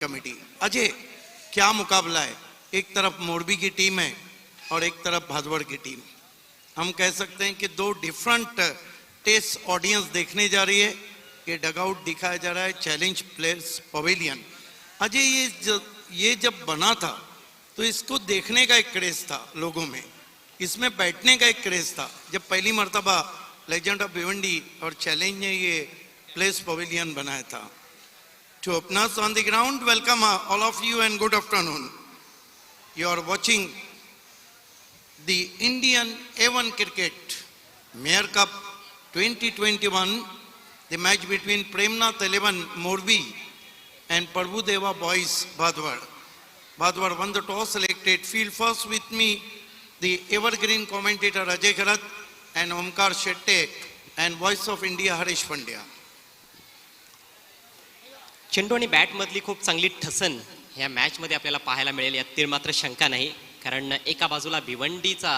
Committee. Ajay, क्या मुकाबला है, एक तरफ मोरबी की टीम है और एक तरफ भादवड़ की टीम। हम कह सकते हैं कि दो डिफरेंट टेस्ट ऑडियंस देखने जा रही है। ये डगआउट दिखाया जा रहा है, चैलेंज प्लेयर्स पवेलियन। अजय, ये जब बना था तो इसको देखने का एक क्रेज था लोगों में, इसमें बैठने का एक क्रेज था। जब पहली मर्तबा लेजेंड ऑफ भिवंडी और चैलेंज ने ये प्लेस पवेलियन बनाया था। To openers on the ground, welcome all of you and good afternoon. You are watching the Indian A1 Cricket Mayor Cup 2021, the match between Premnath 11 Morbi and Prabhudeva Boys Bhadwar. Bhadwar won the toss, selected field first. With me, the evergreen commentator Ajay Kharat and Omkar Shetty and Voice of India Harish Pandya. चेंडू आणि bat मधली खूप चांगली ठसन या match मध्ये आपल्याला पाहायला मिळेल यात तीळ मात्र शंका नाही, कारण एका बाजूला भिवंडीचा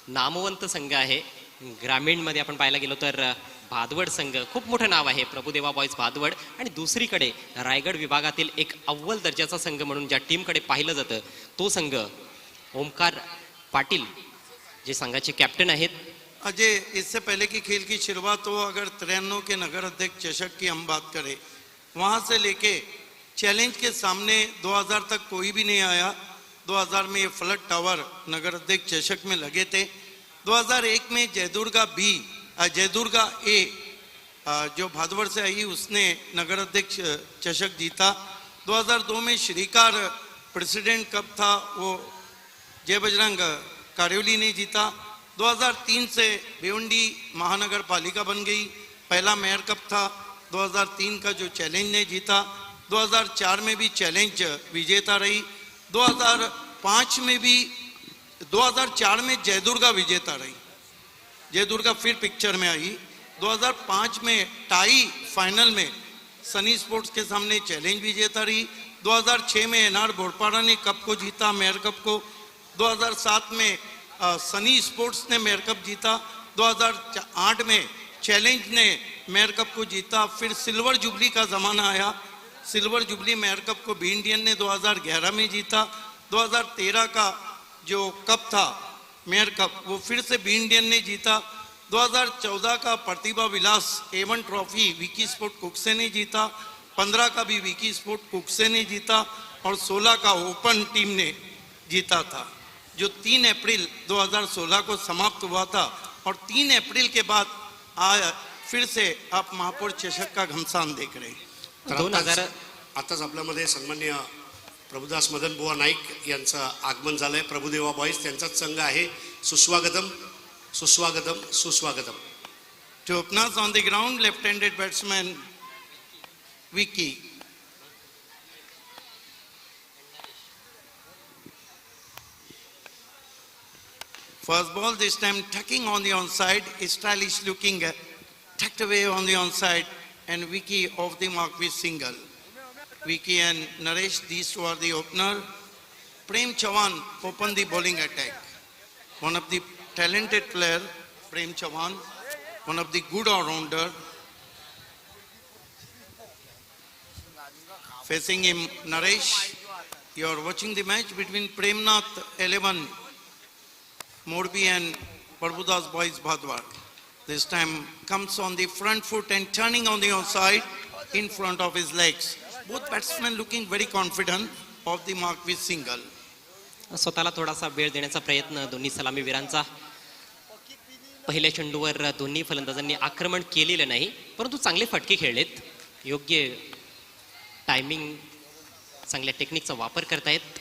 नामवंत संघ आहे, ग्रामीण मध्ये आपण पाहायला गेलो तर भादवड संघ खूप मोठं नाव आहे प्रभुदेवा बॉयज भादवड, आणि दुसरीकडे रायगड विभागातील एक अव्वल दर्जाचा संघ म्हणून ज्या टीमकडे पाहिलं जातं तो संघ ओमकार पाटील जे संघाचे कॅप्टन आहेत। अजय, इससे पहले की खेल की शुरुआत हो, अगर 93 के नगर अध्यक्ष चषक की हम बात करें, वहाँ से लेके चैलेंज के सामने 2000 तक कोई भी नहीं आया। 2000 में ये फ्लड टावर नगर अध्यक्ष चषक में लगे थे। 2001 में जयदुर्गा ए जो भादवड़ से आई उसने नगर अध्यक्ष चषक जीता। 2002 में श्रीकार प्रेसिडेंट कप था, वो जय बजरंग कारियोली ने जीता। 2003 से भिवंडी महानगर पालिका बन गई, पहला मेयर कप था। 2003 का जो चैलेंज ने जीता, 2004 में भी चैलेंज विजेता रही, 2005 में भी, 2004 में जयदुर्गा विजेता रही, जयदुर्गा फिर पिक्चर में आई। 2005 में टाई फाइनल में सनी स्पोर्ट्स के सामने चैलेंज विजेता रही। 2006 में एनआर बोरपाड़ा ने कप को जीता, मेयर कप को। 2007 में सनी स्पोर्ट्स ने मेयर कप जीता। 2008 में चैलेंज ने मेयर कप को जीता। फिर सिल्वर जुबली का ज़माना आया, सिल्वर जुबली मेयर कप को बी इंडियन ने 2011 में जीता। 2013 का जो कप था मेयर कप, वो फिर से बी इंडियन ने जीता। 2014 का Pratibha Vilas A1 trophy Vicky sport कुकसे ने जीता। 15 का भी विकी स्पोर्ट कुकसे ने जीता और 16 का ओपन टीम ने जीता था, जो 3 अप्रैल 2016 को समाप्त हुआ था। और 3 अप्रैल के बाद फिर से आप महापौर चषक का घमसान देख रहे हैं। आताच आपल्यामध्ये सन्माननीय प्रभुदास मदन बुवा नाईक यांचं आगमन झालंय। प्रभुदेवा बॉयज त्यांचाच संघ आहे। सुस्वागतम सुस्वागतम सुस्वागतम। To openers on the ground, left-handed batsman Vicky. First ball, this time tucking on the onside, stylish looking, tucked away on the onside, and Vicky off the mark with single. Vicky and Naresh, these two are the opener. Prem Chavan opened the bowling attack. One of the talented player, Prem Chavan, one of the good all-rounder. Facing him, Naresh. You are watching the match between Premnath 11 Morbi and Prabhudas Boys Bhadwar. This time comes on the front foot and turning on the onside in front of his legs. Both batsmen looking very confident of the mark with single. स्वतःला थोडासा वेळ देण्याचा प्रयत्न दोन्ही सलामीवीरांचा। पहिल्या चेंडूवर दोन्ही फलंदाजांनी आक्रमण केलेलं नाही, परंतु चांगले फटके खेळलेत, योग्य टायमिंग, चांगल्या टेक्निकचा वापर करतायत।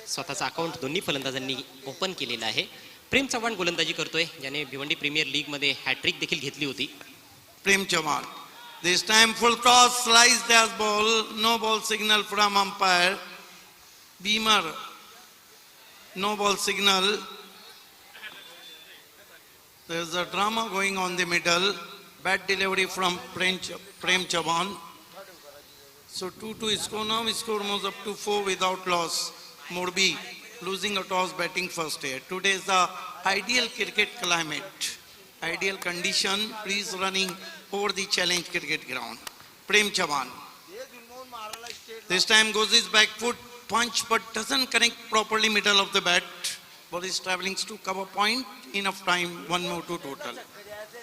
स्वतःचा अकाउंट दोन्ही फलंदाजांनी ओपन केलेला आहे। प्रेम चव्हाण गोलंदाजी करतोय, ज्याने भिवंडी प्रीमियर लीग मध्ये हॅट्रिक देखील घेतली होती। प्रेम Chavan, this time full toss, sliced as ball, no ball signal from umpire. Beamer, no ball signal. There's a drama going on the middle. Bad delivery from Prem Chauhan. So 2-2 score now. Score moves up to 4 without loss. Morbi losing a toss, batting first here. Today is the ideal cricket climate, ideal condition. Breeze running over the challenge cricket ground. Prem Chauhan. This time goes his back foot punch but doesn't connect properly middle of the bat. Ball is traveling to cover point. Enough time, 1 more to total.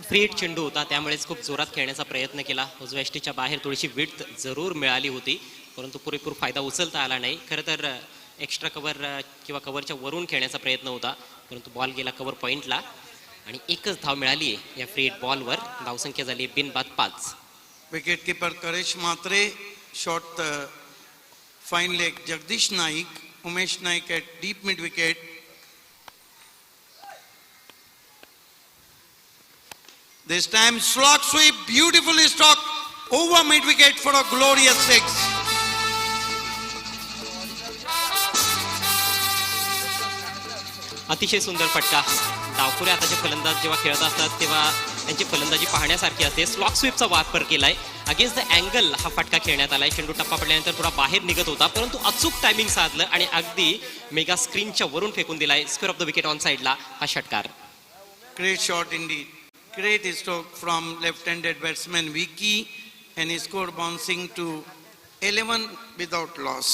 Free hit चेंडू होता, त्यामुळेच खूप जोरात खेळण्याचा प्रयत्न केला. उजव्या यष्टीच्या बाहेर थोडीशी विड्थ जरूर मिळाली होती, परंतु पुरेपूर फायदा उचलता आला नाही. खरं तर एक्स्ट्रा कव्हर किंवा कव्हरच्या वरून खेळण्याचा प्रयत्न होता, परंतु बॉल गेला कव्हर पॉइंटला आणि एकच धाव मिळाली आहे या फ्री हिट बॉलवर. धावसंख्या झाली बिनबाद 5. Wicket keeper Karesh Mhatre, shot fine leg Jagdish Naik, Umesh Naik at deep mid wicket. This time slog sweep, beautifully struck over mid wicket for a glorious 6. अतिशय सुंदर फटका. डावखुरे हाताचे फलंदाज जेव्हा खेळत असतात तेव्हा त्यांची फलंदाजी पाहण्यासारखी असते. स्लॉक स्वीपचा वापर केलाय. अगेन्स्ट द अँगल हा फटका खेळण्यात आलाय. चेंडू टप्पा पडल्यानंतर थोडा बाहेर निघत होता, परंतु अचूक टायमिंग साधलं आणि अगदी मेगा स्क्रीनच्या वरून फेकून दिलाय. Square of the wicket on साइडला हा षटकार. Great shot indeed. Great stroke from left-handed batsman Vicky and he scored bouncing to 11 without loss.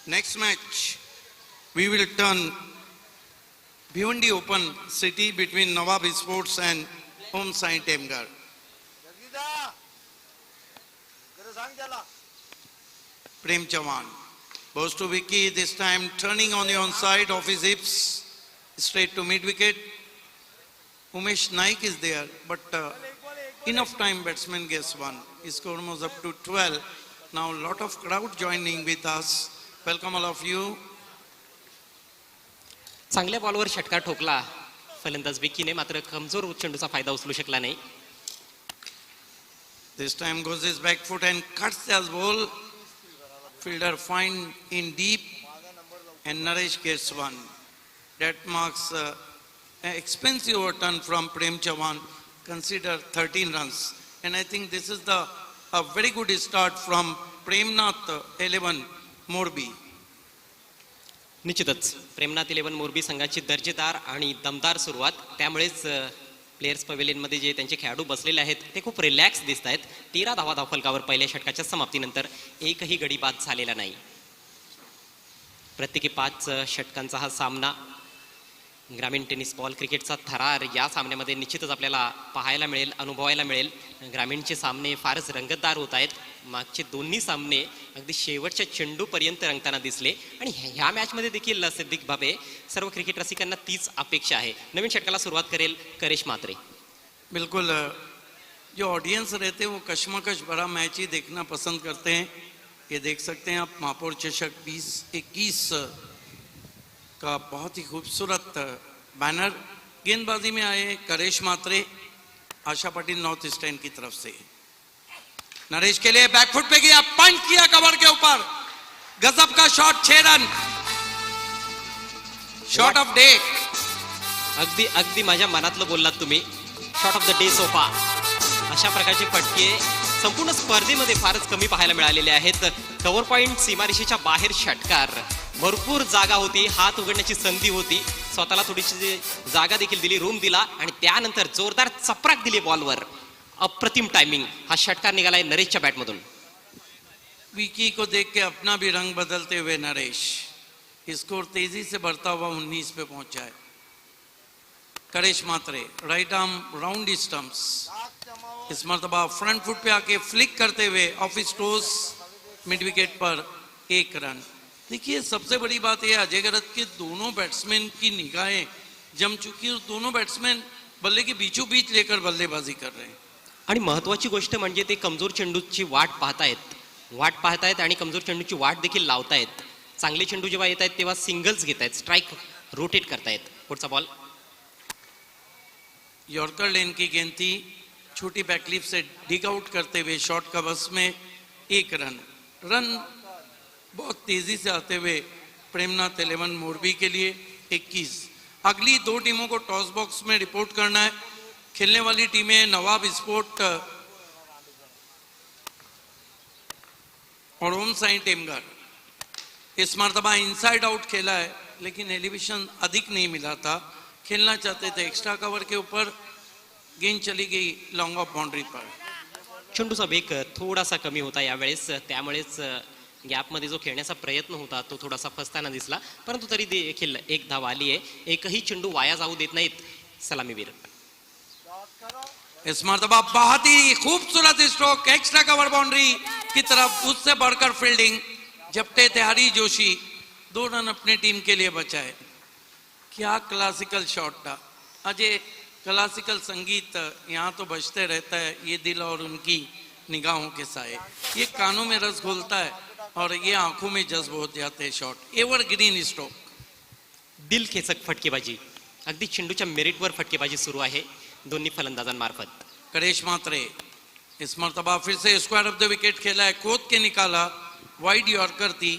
Next match, we will turn Bhiwandi Open City between Nawab Sports and Om Sai Temgar. Prem Chavan goes to Vicky, this time turning on the onside of his hips, straight to mid-wicket. Umesh Naik is there, but enough time batsman gets one. His score was up to 12. Now a lot of crowd joining with us. Welcome all of you. चांगल्या बॉलवर षटकार ठोकला फलंदाज विकीने, मात्र कमजोर चेंडूचा फायदा उचलू शकला नाही. This time goes his back foot and cuts as ball. Fielder find in deep and Naresh gets one. That marks an expensive overturn from Prem Chavan. Consider 13 runs. And I think this is a very good start from Premnath 11 Morbi. निश्चितच प्रेमनाथ 11 मोरबी संघाची दर्जेदार आणि दमदार सुरुवात. त्यामुळेच players पवेलियनमध्ये जे त्यांचे खेळाडू बसलेले आहेत ते खूप रिलॅक्स दिसत आहेत. 13 धावा धावफलकावर पहिल्या षटकाच्या समाप्तीनंतर एकही गडी बाद झालेला नाही. प्रत्येकी 5 षटकांचा हा सामना. ग्रामीण टेनिस बॉल क्रिकेटचा थरार या सामन्यामध्ये निश्चितच आपल्याला पाहायला मिळेल, अनुभवायला मिळेल. ग्रामीणचे सामने फारच रंगतदार होत आहेत. मागचे दोन्ही सामने अगदी शेवटच्या चेंडूपर्यंत रंगताना दिसले आणि ह्या मॅचमध्ये देखील सिद्दीक भाबे सर्व क्रिकेट रसिकांना तीच अपेक्षा आहे. नवीन षटकाला सुरुवात करेल करेश मात्रे. बिल्कुल, जो ऑडियंस रहते हैं वो कश्मकश भरा मैच ही देखना पसंद करते हैं. ये देख सकते हैं आप महापौर चषक 2021 का बहुत ही खूबसूरत बैनर. गेंदबाजी में आए करेश मात्रे, आशा पाटिल नॉर्थ ईस्टर्न की तरफ से. नरेश के लिए बैकफुट पे गया, पंच किया कवर के ऊपर, गजब का shot, 6 run, shot of day. अगदी अगदी माझ्या मनातलं बोललात तुम्ही. Shot of the day sofa. अशा प्रकारचे फटके संपूर्ण स्पर्धेमध्ये फारच कमी पाहायला मिळालेले आहेत. कव्हर पॉइंट, सीमारेषेच्या बाहेर षटकार, भरपूर जागा होती, हात उघडण्याची संधी होती, स्वतःला थोडीशी जागा देखील दिली, रूम दिला आणि त्यानंतर जोरदार चपराक दिली बॉलवर. अप्रतिम टायमिंग. हा षटकार निघालाय नरेशच्या बॅटमधून. विकी को देख के अपना भी रंग बदलते हुए नरेश, स्कोर तेजी से बढ़ता हुआ 19 पे पहुंचा है. Karesh Matre right arm round stumps, इस मरतबा फ्रंट फुट पे आके फ्लिक करते हुए off his toes mid wicket पर 1 रन. देखिए सबसे बड़ी बात यह अजय गरत के दोनों बैट्समैन की निगाहें जम चुकी और दोनों बैट्समैन बल्ले के बीचों बीच लेकर बल्लेबाजी कर रहे हैं. आणि महत्वाची गोष्ट म्हणजे ते कमजोर चेंडूची वाट पाहतायत आणि कमजोर चेंडूची वाट देखील लावतायत. चांगले चेंडू जेव्हा येत आहेत तेव्हा सिंगल्स घेत आहेत, स्ट्राइक रोटेट करतायत. पुढचा बॉल. यॉर्कर लेन की गेंद थी, छोटी बैकलिप से डिग आउट करते हुए शॉर्ट कवर्स में 1 रन. रन बहुत तेजी से आते हुए प्रेमनाथ 11 मोरबी के लिए 21. अगली 2 टीमों को टॉस बॉक्स में रिपोर्ट करना है. खेलने वाली टीमें नवाब स्पोर्ट और ओम साई टेमगर. इस मरतबा इनसाइड आउट खेला है लेकिन एलिवेशन अधिक नहीं मिला था. खेलना चाहते थे एक्स्ट्रा कवर के ऊपर, गेंद चली गई लॉन्ग ऑफ बाउंड्री पर. चेंडूचा वेग थोडासा कमी होता यावेळेस, त्यामुळेच गॅपमध्ये जो खेळण्याचा प्रयत्न होता तो थोडासा फसताना दिसला, परंतु तरी देखील एक धाव आली आहे. एकही चेंडू वाया जाऊ देत नाहीत सलामीवीर. इस मरतबा बहुत ही खूबसूरत स्ट्रोक, एक्स्ट्रा कवर बाउंड्री की तरफ, उससे बढ़कर फील्डिंग. जपटे थे हरी जोशी, 2 रन अपने टीम के लिए बचाए. क्या क्लासिकल शॉट था अजय. क्लासिकल संगीत यहाँ तो बजते रहता है, ये दिल और उनकी निगाहों के साए, ये कानों में रस घोलता है और ये आंखों में जज्ब हो जाते हैं शॉट. Evergreen stroke. दिल खेचक फटकेबाजी, अगदी चेंडूच्या मेरिटवर फटकेबाजी सुरू आहे दोन्ही फलंदाजांमार्फत. करेश मात्रे इस मरतबा फिर से स्क्वायर ऑफ द विकेट खेला है, खोद के निकाला. वाइड यॉर्कर थी,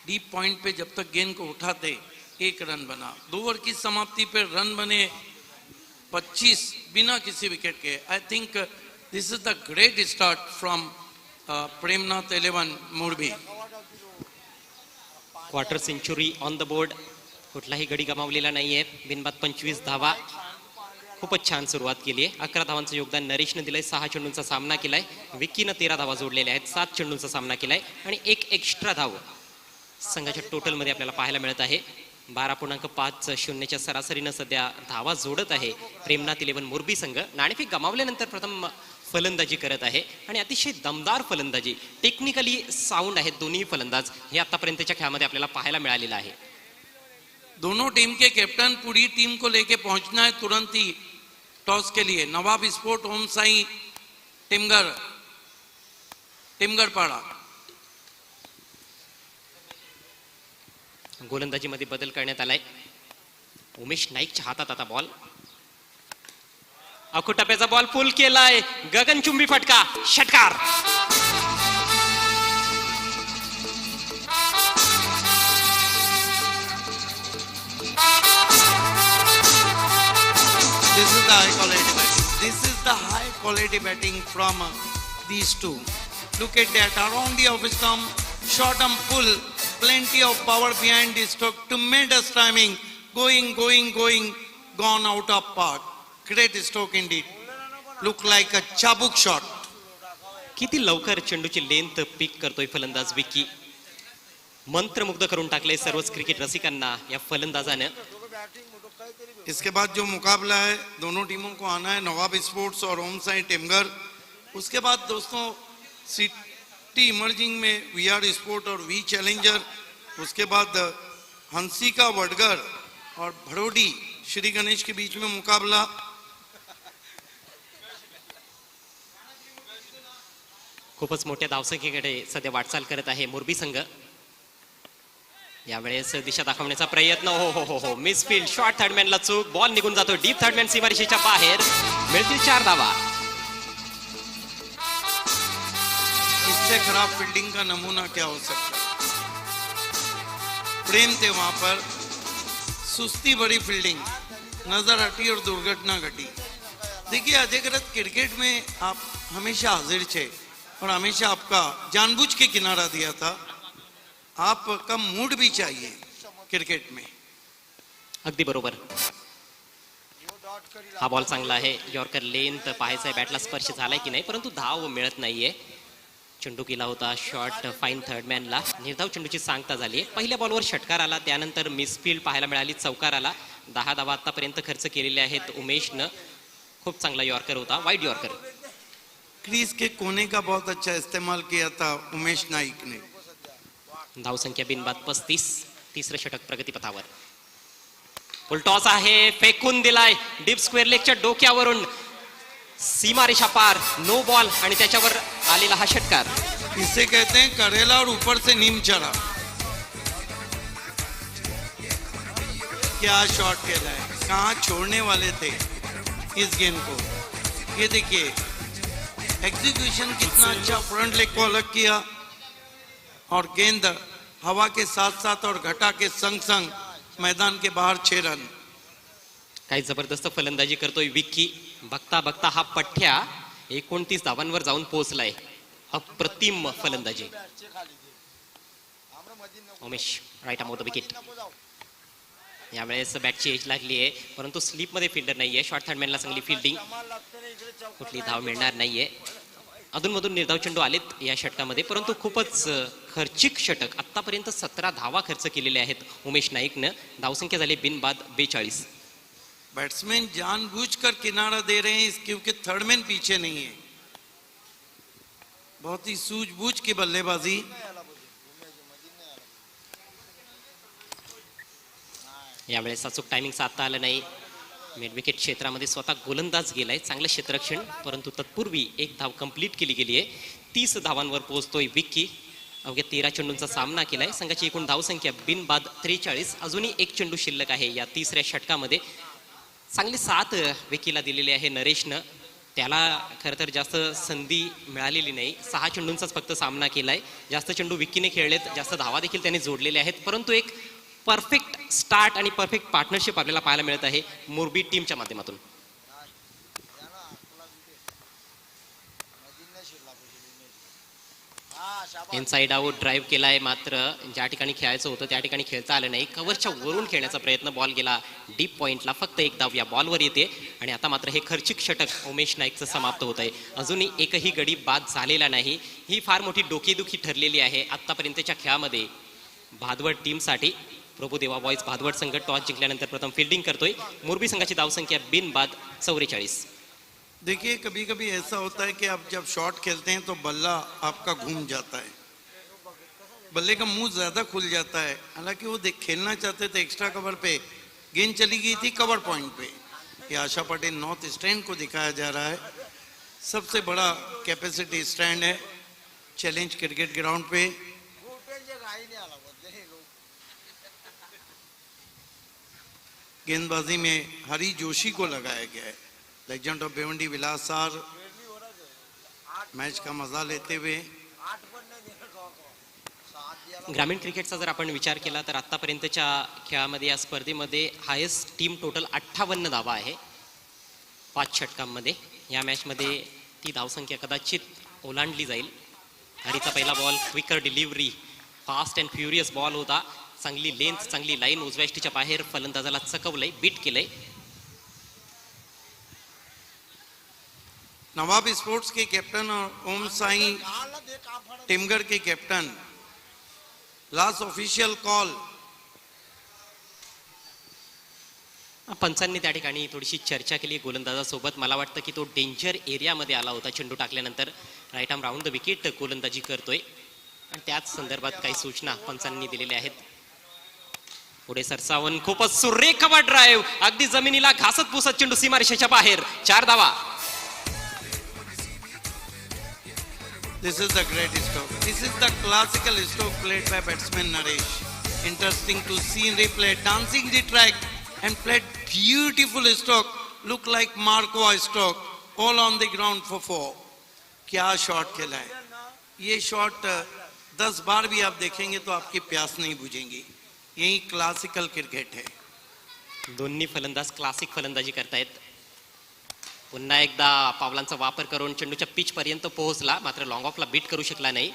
डीप पॉइंट पे जब तक गेंद को उठाते 1 रन बना. 2 ओवर की समाप्ति पे रन बने 25 बिना किसी विकेट के. I think this is the great start from Premnath 11 Morbi. Quarter century on the board, कुठलाही गडी गमावलेला नाहीये. बिनबाद 25 धावा, खूपच छान सुरुवात केली आहे. 11 धावांचं योगदान नरेशनं दिलंय. 6 चेंडूंचा सामना केलाय. विक्कीनं 13 धावा जोडलेल्या आहेत. 7 चेंडूंचा सामना केलाय आणि 1 एक्स्ट्रा धाव संघाच्या टोटलमध्ये आपल्याला पाहायला मिळत आहे. 12.50च्या सरासरीनं सध्या धावा जोडत आहे प्रेमनाथ 11 मोरबी संघ. नाणेफेक गमावल्यानंतर प्रथम फलंदाजी करत आहे आणि अतिशय दमदार फलंदाजी, टेक्निकली साऊंड आहेत दोन्ही फलंदाज, हे आतापर्यंतच्या खेळामध्ये आपल्याला पाहायला मिळालेलं आहे. दोनों टीम के कैप्टन पूरी टीम को लेके पहुंचना है तुरंत ही टॉस के लिए. नवाब स्पोर्ट ओम साई टिमगरपाड़ा. गोलंदाजीमध्ये बदल करण्यात आलाय. उमेश नाईकच्या हातात आता बॉल. अखुटप्याचा बॉल पुल केलाय, गगनचुंबी फटका, षटकार. This is the high quality batting. This is the high quality batting from these two. Look at that, around the off stump, short arm pull, plenty of power behind the stroke, tremendous timing, going, gone out of park. Great stroke indeed. Look like a chabuk shot. किती लवकर चेंडूची length पिक करतोय फलंदाज विक्की. मंत्रमुग्ध करून टाकले सर्वच cricket रसिकांना या फलंदाजानं. इसके बाद जो मुकाबला है दोनों टीमों को आना है, नवाब स्पोर्ट्स और ओम साई टिमगर. उसके बाद दोस्तों सिटी इमर्जिंग में वीआर स्पोर्ट और वी चैलेंजर. उसके बाद हंसिका वडगर और भड़ोडी श्री गणेश के बीच में मुकाबला. खूपच मोठ्या धावसंख्येकडे सध्या वाटचाल करत आहे मोरबी संघ. यावेळेस दिशा दाखवण्याचा प्रयत्न, हो मिसफील्ड, शॉर्ट थर्डमॅनला चूक, बॉल निघून जातो डीप थर्डमॅन सीमारेषेच्या बाहेर. मिळतील 4 धावा. इससे खराब फील्डिंग का नमूना क्या हो सकता है. प्रेम थे वहां पर, सुस्ती भरी फील्डिंग, नजर हटी और दुर्घटना घटी. देखिए अजयगरत क्रिकेट में आप हमेशा हाजिर थे और हमेशा आपका जानबूझ के किनारा दिया था. आपका मूड भी चाहिए क्रिकेट में. अगदी बरोबर. हा बॉल चांगला आहे. यॉर्कर लेंथ पाहायचा, बॅटला स्पर्श झालाय की नाही, परंतु धाव मिळत नाहीये. चेंडू केला होता शॉर्ट फाईन थर्डमॅनला. निर्धाव चेंडूची सांगता झाली. पहिल्या बॉलवर षटकार आला, त्यानंतर मिसफील्ड पाहायला मिळाली, चौकार आला. 10 धावा आतापर्यंत खर्च केलेले आहेत उमेशनं. खूप चांगला यॉर्कर होता, वाईड यॉर्कर. क्रीज के कोने का बहुत अच्छा इस्तेमाल किया था उमेश नाईक ने. धावसंख्या बिनबाद 35. तिसरं षटक प्रगतीपथावर. फुलटॉस आहे, फेकून दिलाय डीप स्क्वेअर लेगच्या डोक्यावरून, सीमारेषा पार, नो बॉल आणि त्याच्यावर आलेला हा षटकार. इसे कहते हैं करेला और ऊपर से नीम चढ़ा. क्या शॉट खेला है, कहाँ छोड़ने वाले थे इस गेंद को. ये देखिए एग्जीक्यूशन कितना अच्छा, फ्रंट लेग को अलग किया और गेंद हवा के साथ साथ और घटा के संग संग मैदान के बाहर 6 रन. काही जबरदस्त फलंदाजी करतोय विक्की. बघता बघता हा पठ्या 29 धावांवर जाऊन पोहोचलाय. अप्रतिम फलंदाजी. Umesh right arm off the wicket. यावेळेस बॅटची एज लागली आहे, परंतु स्लीप मध्ये फिल्डर नाहीये. शॉर्ट थर्डमॅनला चांगली फिल्डिंग, कुठली धाव मिळणार नाहीये. अधूनमधून निर्धाव चेंडू आलेत या षटकामध्ये, परंतु खूपच खर्चिक षटक. आतापर्यंत 17 धावा खर्च केलेले आहेत उमेश नाईकनं. धावसंख्या झाली बिनबाद 42. बैट्समैन जानबूझकर किनारा दे रहे हैं क्योंकि थर्ड मैन पीछे नहीं है. बहुत ही सूझबूझ की बल्लेबाजी. यावेळेस अचूक टायमिंग साधता आलं नाही. मिड विकेट क्षेत्रामध्ये स्वतः गोलंदाज गेलाय, चांगलं क्षेत्ररक्षण, परंतु तत्पूर्वी एक धाव कंप्लीट केली गेली आहे. 30 धावांवर पोहोचतोय विक्की. अवघ्या 13 चेंडूंचा सामना केलाय. संघाची एकूण धावसंख्या बिनबाद 43. अजूनही एक चेंडू शिल्लक आहे या तिसऱ्या षटकामध्ये. चांगली साथ विकीला दिलेली आहे नरेशनं. त्याला खरं तर जास्त संधी मिळालेली नाही. 6 चेंडूंचाच फक्त सामना केलाय. जास्त चेंडू विकीने खेळलेत, जास्त धावा देखील त्याने जोडलेले आहेत, परंतु एक परफेक्ट स्टार्ट आणि परफेक्ट पार्टनरशिप आपल्याला पाहायला मिळत आहे मोरबी टीमच्या माध्यमातून. इनसाइड आउट ड्राईव्ह केलाय, मात्र ज्या ठिकाणी खेळायचं होतं त्या ठिकाणी खेळता आलं नाही. कव्हरच्या वरून खेळण्याचा प्रयत्न, बॉल गेला डीप पॉइंटला. फक्त एक धाव या बॉलवर येते आणि आता मात्र हे खर्चिक षटक उमेश नाईकचं समाप्त होत आहे. अजूनही एकही गडी बाद झालेला नाही. ही फार मोठी डोकेदुखी ठरलेली आहे आतापर्यंतच्या खेळामध्ये भादवड टीमसाठी. प्रभुदेवा बॉयज भादवड संघ टॉस जिंकल्यानंतर प्रथम फिल्डिंग करतोय. मोरबी संघाची धावसंख्या बिनबाद 44. देखिए कभी कभी ऐसा होता है कि आप जब शॉट खेलते हैं तो बल्ला आपका घूम जाता है, बल्ले का मुंह ज्यादा खुल जाता है. हालांकि वो खेलना चाहते थे एक्स्ट्रा कवर पे, गेंद चली गई थी कवर पॉइंट पे. ये आशा पटेल नॉर्थ स्टैंड को दिखाया जा रहा है. सबसे बड़ा कैपेसिटी स्टैंड है चैलेंज क्रिकेट ग्राउंड पे. गेंदबाजी में हरी जोशी को लगाया गया है. Legend of Bhiwandi Vilas sir match का मजा लेते हुए. ग्रामीण क्रिकेटचा जर आपण विचार केला तर आतापर्यंतच्या खेळामध्ये या स्पर्धेमध्ये हायेस्ट टीम टोटल 58 धावा आहे 5 षटकांमध्ये. या मॅचमध्ये ती धावसंख्या कदाचित ओलांडली जाईल. हरीचा पहिला ball, quicker delivery, fast and furious ball होता. चांगली लेंथ, चांगली लाईन, उजव्या यष्टीच्या बाहेर फलंदाजाला चकवलंय, बीट केलंय. नवाब स्पोर्ट्स के कैप्टन और ओम साई टिमगर के कैप्टन. Last official call. पंचांनी त्या ठिकाणी थोडीशी चर्चा केली गोलंदाजासोबत. मला वाटतं की तो डेंजर एरियामध्ये आला होता. चेंडू टाकल्यानंतर right arm round the wicket गोलंदाजी करतोय आणि त्याच संदर्भात काही सूचना पंचांनी दिलेल्या आहेत. पुढे सरसावून खूपच सुरेख ड्राईव्ह, अगदी जमिनीला घासत पुसत चेंडू सीमारेषेच्या बाहेर. 4 धावा. This is the great stroke. This is the classical stroke played by batsman Naresh. Interesting to see in replay. Dancing the track and played beautiful stroke. Look like Marco stroke. All on the ground for 4. क्या shot खेला है. ये shot 10 बार भी आप देखेंगे तो आपकी प्यास नहीं बुझेंगी. यही क्लासिकल क्रिकेट है. दोन्ही फलंदाज क्लासिक फलंदाजी करतायत. पुन्हा एकदा पावलांचा वापर करून चेंडूच्या पिच पर्यंत पोहोचला, मात्र लॉंग ऑफला बीट करू शकला नाही.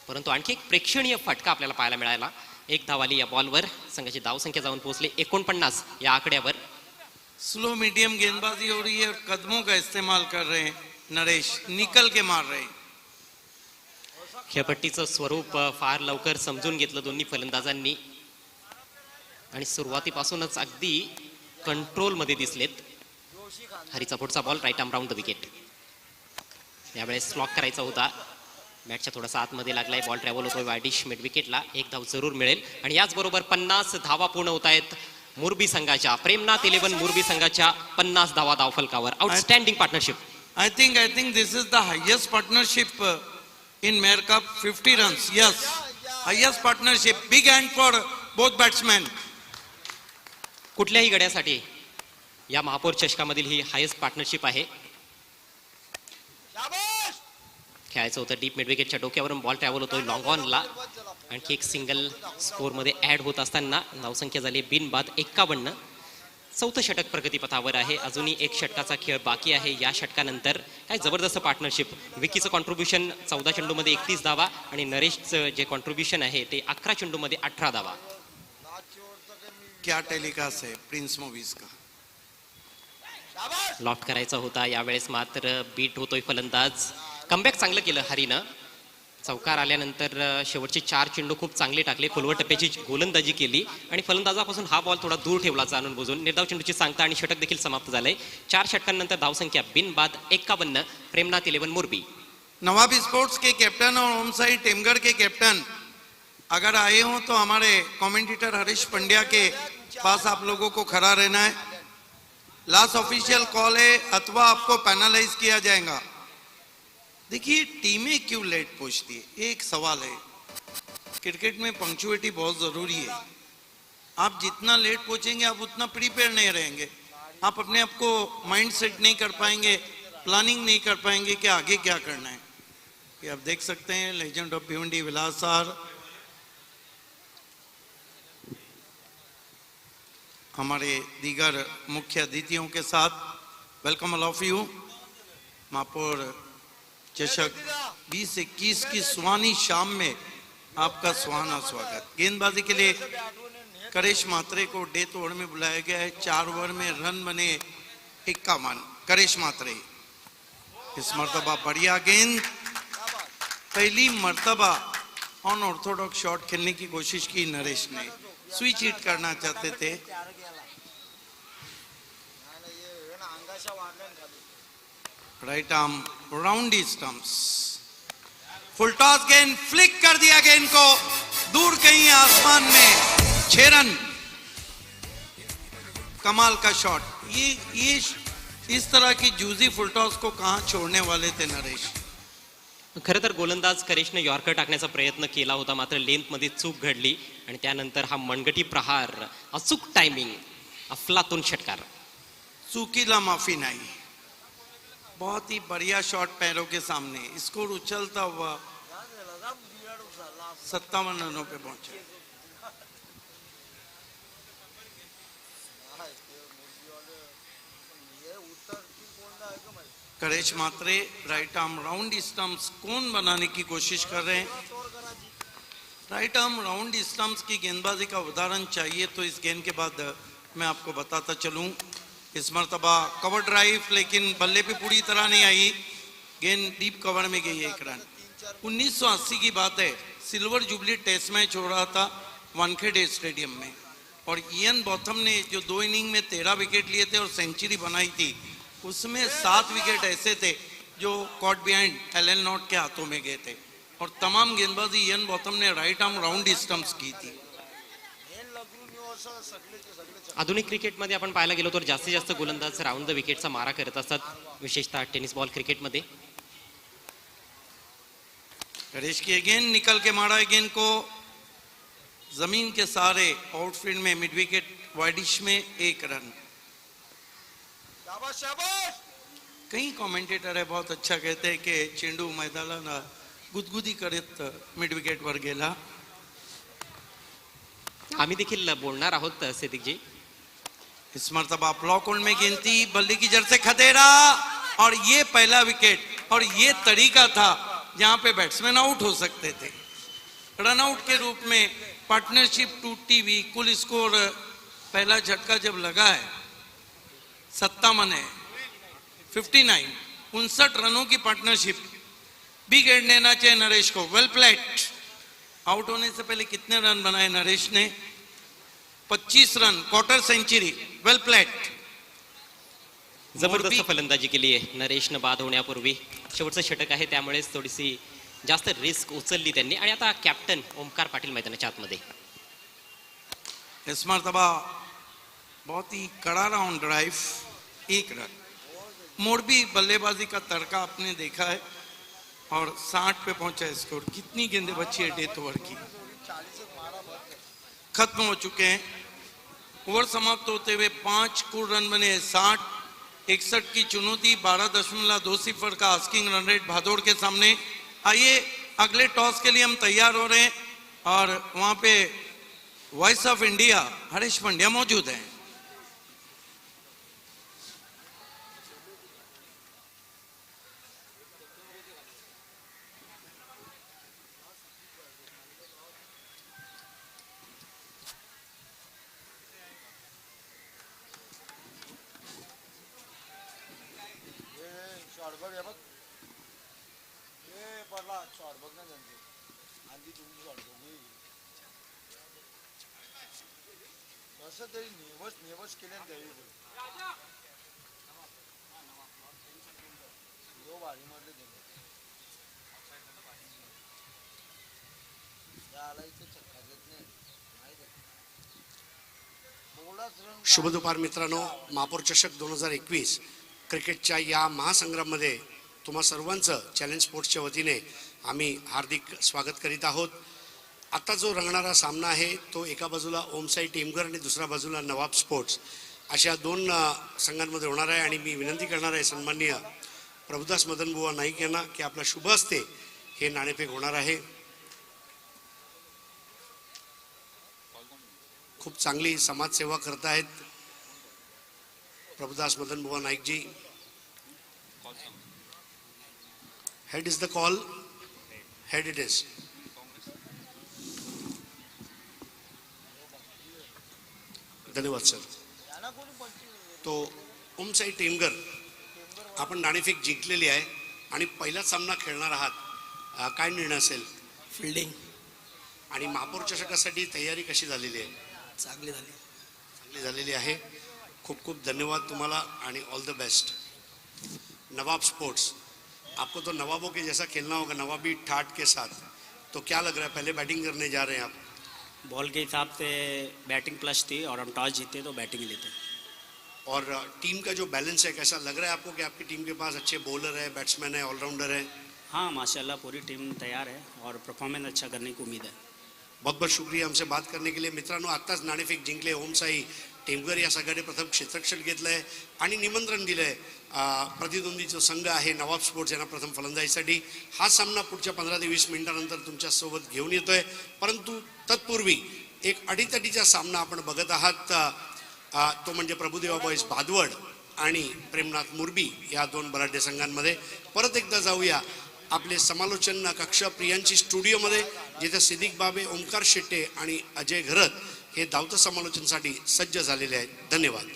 परंतु आणखी एक प्रेक्षणीय फटका आपल्याला पाहायला मिळाला. 1 धाव आली या बॉलवर. संघाची धावसंख्या जाऊन पोहोचली 49 या आकड्यावर. स्लो मीडियम गेंदबाजी हो रही है और कदमों का इस्तेमाल कर रहे हैं नरेश. निकल के मार रहे हैं. खेळपट्टीचं स्वरूप फार लवकर समजून घेतलं दोन्ही फलंदाजांनी आणि सुरुवातीपासूनच अगदी कंट्रोलमध्ये दिसलेत. हरीचा पुढचा ball, right arm round the wicket. यावेळेस लॉक करायचा होता. बॅटच्या थोडासा आतमध्ये लागलाय. बॉल ट्रॅव्हल होतोय वायडिश मिड विकेटला. 1 धाव जरूर मिळेल आणि याचबरोबर 50 धावा पूर्ण होत आहेत मोरबी संघाच्या. प्रेमनाथ 11 मोरबी संघाच्या 50 धावा धावफलकावर. Outstanding partnership. I think this is the highest partnership in Mayor Cup. 50 runs. Yes, highest partnership. Big hand for both batsmen. कुठल्याही गड्यासाठी या महापौर चषकामधील ही हायेस्ट पार्टनरशिप आहे. खेळायचं होतं डीप मिड विकेटच्या डोक्यावरून. बॉल ट्रॅव्हल होतोय लॉंग ऑनला. आणखी एक सिंगल स्कोरमध्ये ऍड होत असताना धावसंख्या झाली बिनबाद 51. 4थं षटक प्रगतीपथावर आहे. अजूनही एक षटकाचा खेळ बाकी आहे. या षटकानंतर काय जबरदस्त पार्टनरशिप. विकीचं कॉन्ट्रीब्युशन 14 चेंडूमध्ये 31 धावा आणि नरेशचं जे कॉन्ट्रीब्युशन आहे ते 11 चेंडूमध्ये 18 धावा. क्या टेलिकास्ट है प्रिंस मूवीज का. लॉफ्ट करायचा होता. यावेळेस मात्र बीट होतोय फलंदाज. कमबॅक चांगलं केलं हरीनं. चौकार आल्यानंतर शेवटचे 4 चेंडू खूप चांगले टाकले, खोलवर टप्प्याची गोलंदाजी केली आणि फलंदाजापासून हा बॉल थोडा दूर ठेवला जाणून बुजून. निर्धाव चेंडूची सांगता आणि षटक देखील समाप्त झालंय. 4 षटकांनंतर धावसंख्या बिनबाद 51. प्रेमनाथ 11 मोरबी. नवाब स्पोर्ट्स के कैप्टन और ओम साई टेमगढ़ के कैप्टन अगर आए हो तो हमारे कमेंटेटर हरीश पंड्या के पास आप लोगों को खड़ा रहना है. लास्ट ऑफिशियल कॉल है अथवा आपको पैनलाइज किया जाएगा. देखिए टीमें क्यों लेट पहुंचती है, एक सवाल है. क्रिकेट में पंक्चुअलिटी बहुत जरूरी है. आप जितना लेट पहुंचेंगे आप उतना प्रिपेयर नहीं रहेंगे. आप अपने आप को माइंड सेट नहीं कर पाएंगे, प्लानिंग नहीं कर पाएंगे कि आगे क्या करना है. ये आप देख सकते हैं legend of Bhiwandi Vilas sir, हमारे दीगर मुख्य अतिथियों के साथ. Welcome all of you. महापौर चषक 2021 की सुहानी शाम में आपका सुहाना स्वागत. गेंदबाजी के लिए करेश मात्रे को डेथ ओवर में बुलाया गया है. 4 ओवर में रन बने 51. करेश मात्रे इस मर्तबा बढ़िया गेंद. पहली मर्तबा अनऑर्थोडॉक्स शॉट खेलने की कोशिश की नरेश ने. स्विच हिट करना चाहते थे. Right arm round stumps. फुल टॉस गेंद फ्लिक कर दिया गेंद को दूर कहीं आसमान में. 6 रन. कमाल का शॉट. ये इस तरह की जूजी फुल टॉस को कहां छोड़ने वाले थे नरेश. खरं तर गोलंदाज करेशने यॉर्कर टाकण्याचा प्रयत्न केला होता, मात्र लेंथमध्ये चूक घडली आणि त्यानंतर हा मनगटी प्रहार, अचूक टायमिंग, अफलातून षटकार. चूकीला माफी नहीं. बहुत ही बढ़िया शॉट पैरों के सामने. स्कोर उछलता हुआ 57 रनों पे पहुंचे. करेश Matre right arm round stumps कौन बनाने की कोशिश कर रहे हैं. राइट आर्म राउंड स्टंप्स की गेंदबाजी का उदाहरण चाहिए तो इस गेंद के बाद मैं आपको बताता चलूं. इस मर्तबा कवर ड्राइव, लेकिन बल्ले पे पूरी तरह नहीं आई. गेंद डीप कवर में गई. 1 रन. 1980 की बात है. सिल्वर जुबली टेस्ट मैच हो रहा था वानखेड़े स्टेडियम में और इयन बॉथम ने जो 2 इनिंग में 13 विकेट लिए थे और सेंचुरी बनाई थी, उसमें 7 विकेट ऐसे थे जो कॉट बिहाइंड एलन नॉट के हाथों में गए थे और तमाम गेंदबाजी इयन बॉथम ने राइट आर्म राउंड स्टंप्स की थी. आधुनिक क्रिकेटमध्ये आपण पाहायला गेलो तर जास्तीत जास्त गोलंदाज राऊंड द विकेटचा मारा करत असतात, विशेषतः टेनिस बॉल क्रिकेटमध्ये. करेश की गेंद निकल के मारा है गेंद को जमीन के सहारे आउटफील्ड में मिड विकेट वाइडिश में. 1 रन. कई कमेंटेटर है बहुत अच्छा कहते हैं कि चेंडू मैदानाला गुदगुदी करीत मिड विकेट वर गेला. आम्ही देखील बोलणार आहोत सिद्दीक जी. इस मर्तबा ब्लॉक होल्ड में गिनती, बल्ले की जड़ से खदेड़ा और ये पहला विकेट और ये तरीका था जहां पे बैट्समैन आउट हो सकते थे. रनआउट के रूप में पार्टनरशिप टूटी हुई. कुल स्कोर पहला झटका जब लगा है 57 है. 59 59 रनों की पार्टनरशिप. बिग एंड देना चाहिए नरेश को. वेल प्लेड. आउट होने से पहले कितने रन बनाए नरेश ने? 25 run. Quarter century. Well played. जबरदस्त फलंदाजी केली आहे नरेशनं बाद होण्यापूर्वी. शेवटचं षटक आहे त्यामुळेच थोडीशी जास्त रिस्क उचलली त्यांनी. आणि आता कॅप्टन ओमकार पाटील मैदानाच्या आतमध्ये. इस मर्तबा बहुत ही कड़ा राउंड ड्राइव. 1 रन. मोरबी बल्लेबाजी का तड़का आपने देखा है और 60 पे पहुंचा स्कोर. कितनी गेंदें बची है डेथ ओवर की. खत्म हो चुके हैं. ओवर समाप्त होते हुए 5 कुल रन बने. 60 61 की चुनौती. 12.20 का आस्किंग रन रेट भादौड़ के सामने. आइए अगले टॉस के लिए हम तैयार हो रहे हैं और वहां पे voice of India Harish Pandya मौजूद हैं. कसं तरी नेवस केल्याने द्यावी वाडीमधले दिले आला इथे चक्का देत नाही बोलाच रन शुभ दुपार मित्रांनो, महापौर चषक 2021 क्रिकेटच्या या महासंग्राममध्ये तुम्हा सर्वांचं चॅलेंज स्पोर्ट्सच्या वतीने आम्ही हार्दिक स्वागत करीत आहोत. आता जो रंगणारा सामना आहे तो एका बाजूला ओमसाई टीमगर आणि दुसऱ्या बाजूला नवाब स्पोर्ट्स अशा दोन संघांमध्ये होणार आहे. आणि मी विनंती करणार आहे सन्माननीय प्रभुदास मदनबुवा नाईक यांना की आपल्या शुभ हस्ते हे नाणेफेक होणार आहे. खूप चांगली समाजसेवा करत आहेत Prabhudas Madanbuva Naikji. Head is the call. Head it is. धन्यवाद सर. तो ओमसाई टेमगर आपण नाणेफेक जिंकलेली आहे आणि पहिला सामना खेळणार आहात. काय निर्णय असेल? फिल्डिंग आणि महापौर चषकासाठी तयारी कशी झालेली आहे? चांगली झालेली आहे. खूप खूप धन्यवाद तुम्हाला आणि all the best. Nawab sports, आपको तो नवाबों के जैसा खेलना होगा, नवाबी ठाट के साथ. तो क्या लग रहा है, पहले बैटिंग करने जा रहे हैं आप? बॉल के हिसाब से बैटिंग प्लस थी और हम टॉस जीते तो बैटिंग लेते. और टीम का जो बैलेंस है कैसा लग रहा है आपको कि आपकी टीम के पास अच्छे बॉलर है, बैट्समैन है, ऑलराउंडर है? हाँ माशाल्लाह पूरी टीम तैयार है और परफॉर्मेंस अच्छा करने की उम्मीद है. बहुत बहुत शुक्रिया हमसे बात करने के लिए. मित्रांनो, आत्ताच नाणेफेक जिंकले ओमसाई टेमगर या संघाने प्रथम क्षेत्ररक्षण घेतलंय आणि निमंत्रण दिलंय प्रतिद्वंदी जो संघ आहे नवाब स्पोर्ट्स यांना प्रथम फलंदाजीसाठी. हा सामना पुढच्या 15 ते 20 मिनिटांनंतर तुमच्या सोबत घेऊन येतोय. परंतु तत्पूर्वी एक अडीतडीचा सामना आपण बघत आहात. तो म्हणजे प्रभुदेवा बॉईज भादवड आणि प्रेमनाथ मुरबी या दोन बलाढ्य संघांमध्ये. परत एकदा जाऊया आपले समालोचन कक्ष प्रियांची स्टुडिओमध्ये, जिथे सिद्दीक बाबे, ओमकार शेट्टे आणि अजय घरत हे धावतं समालोचनसाठी सज्ज झालेले आहेत. धन्यवाद.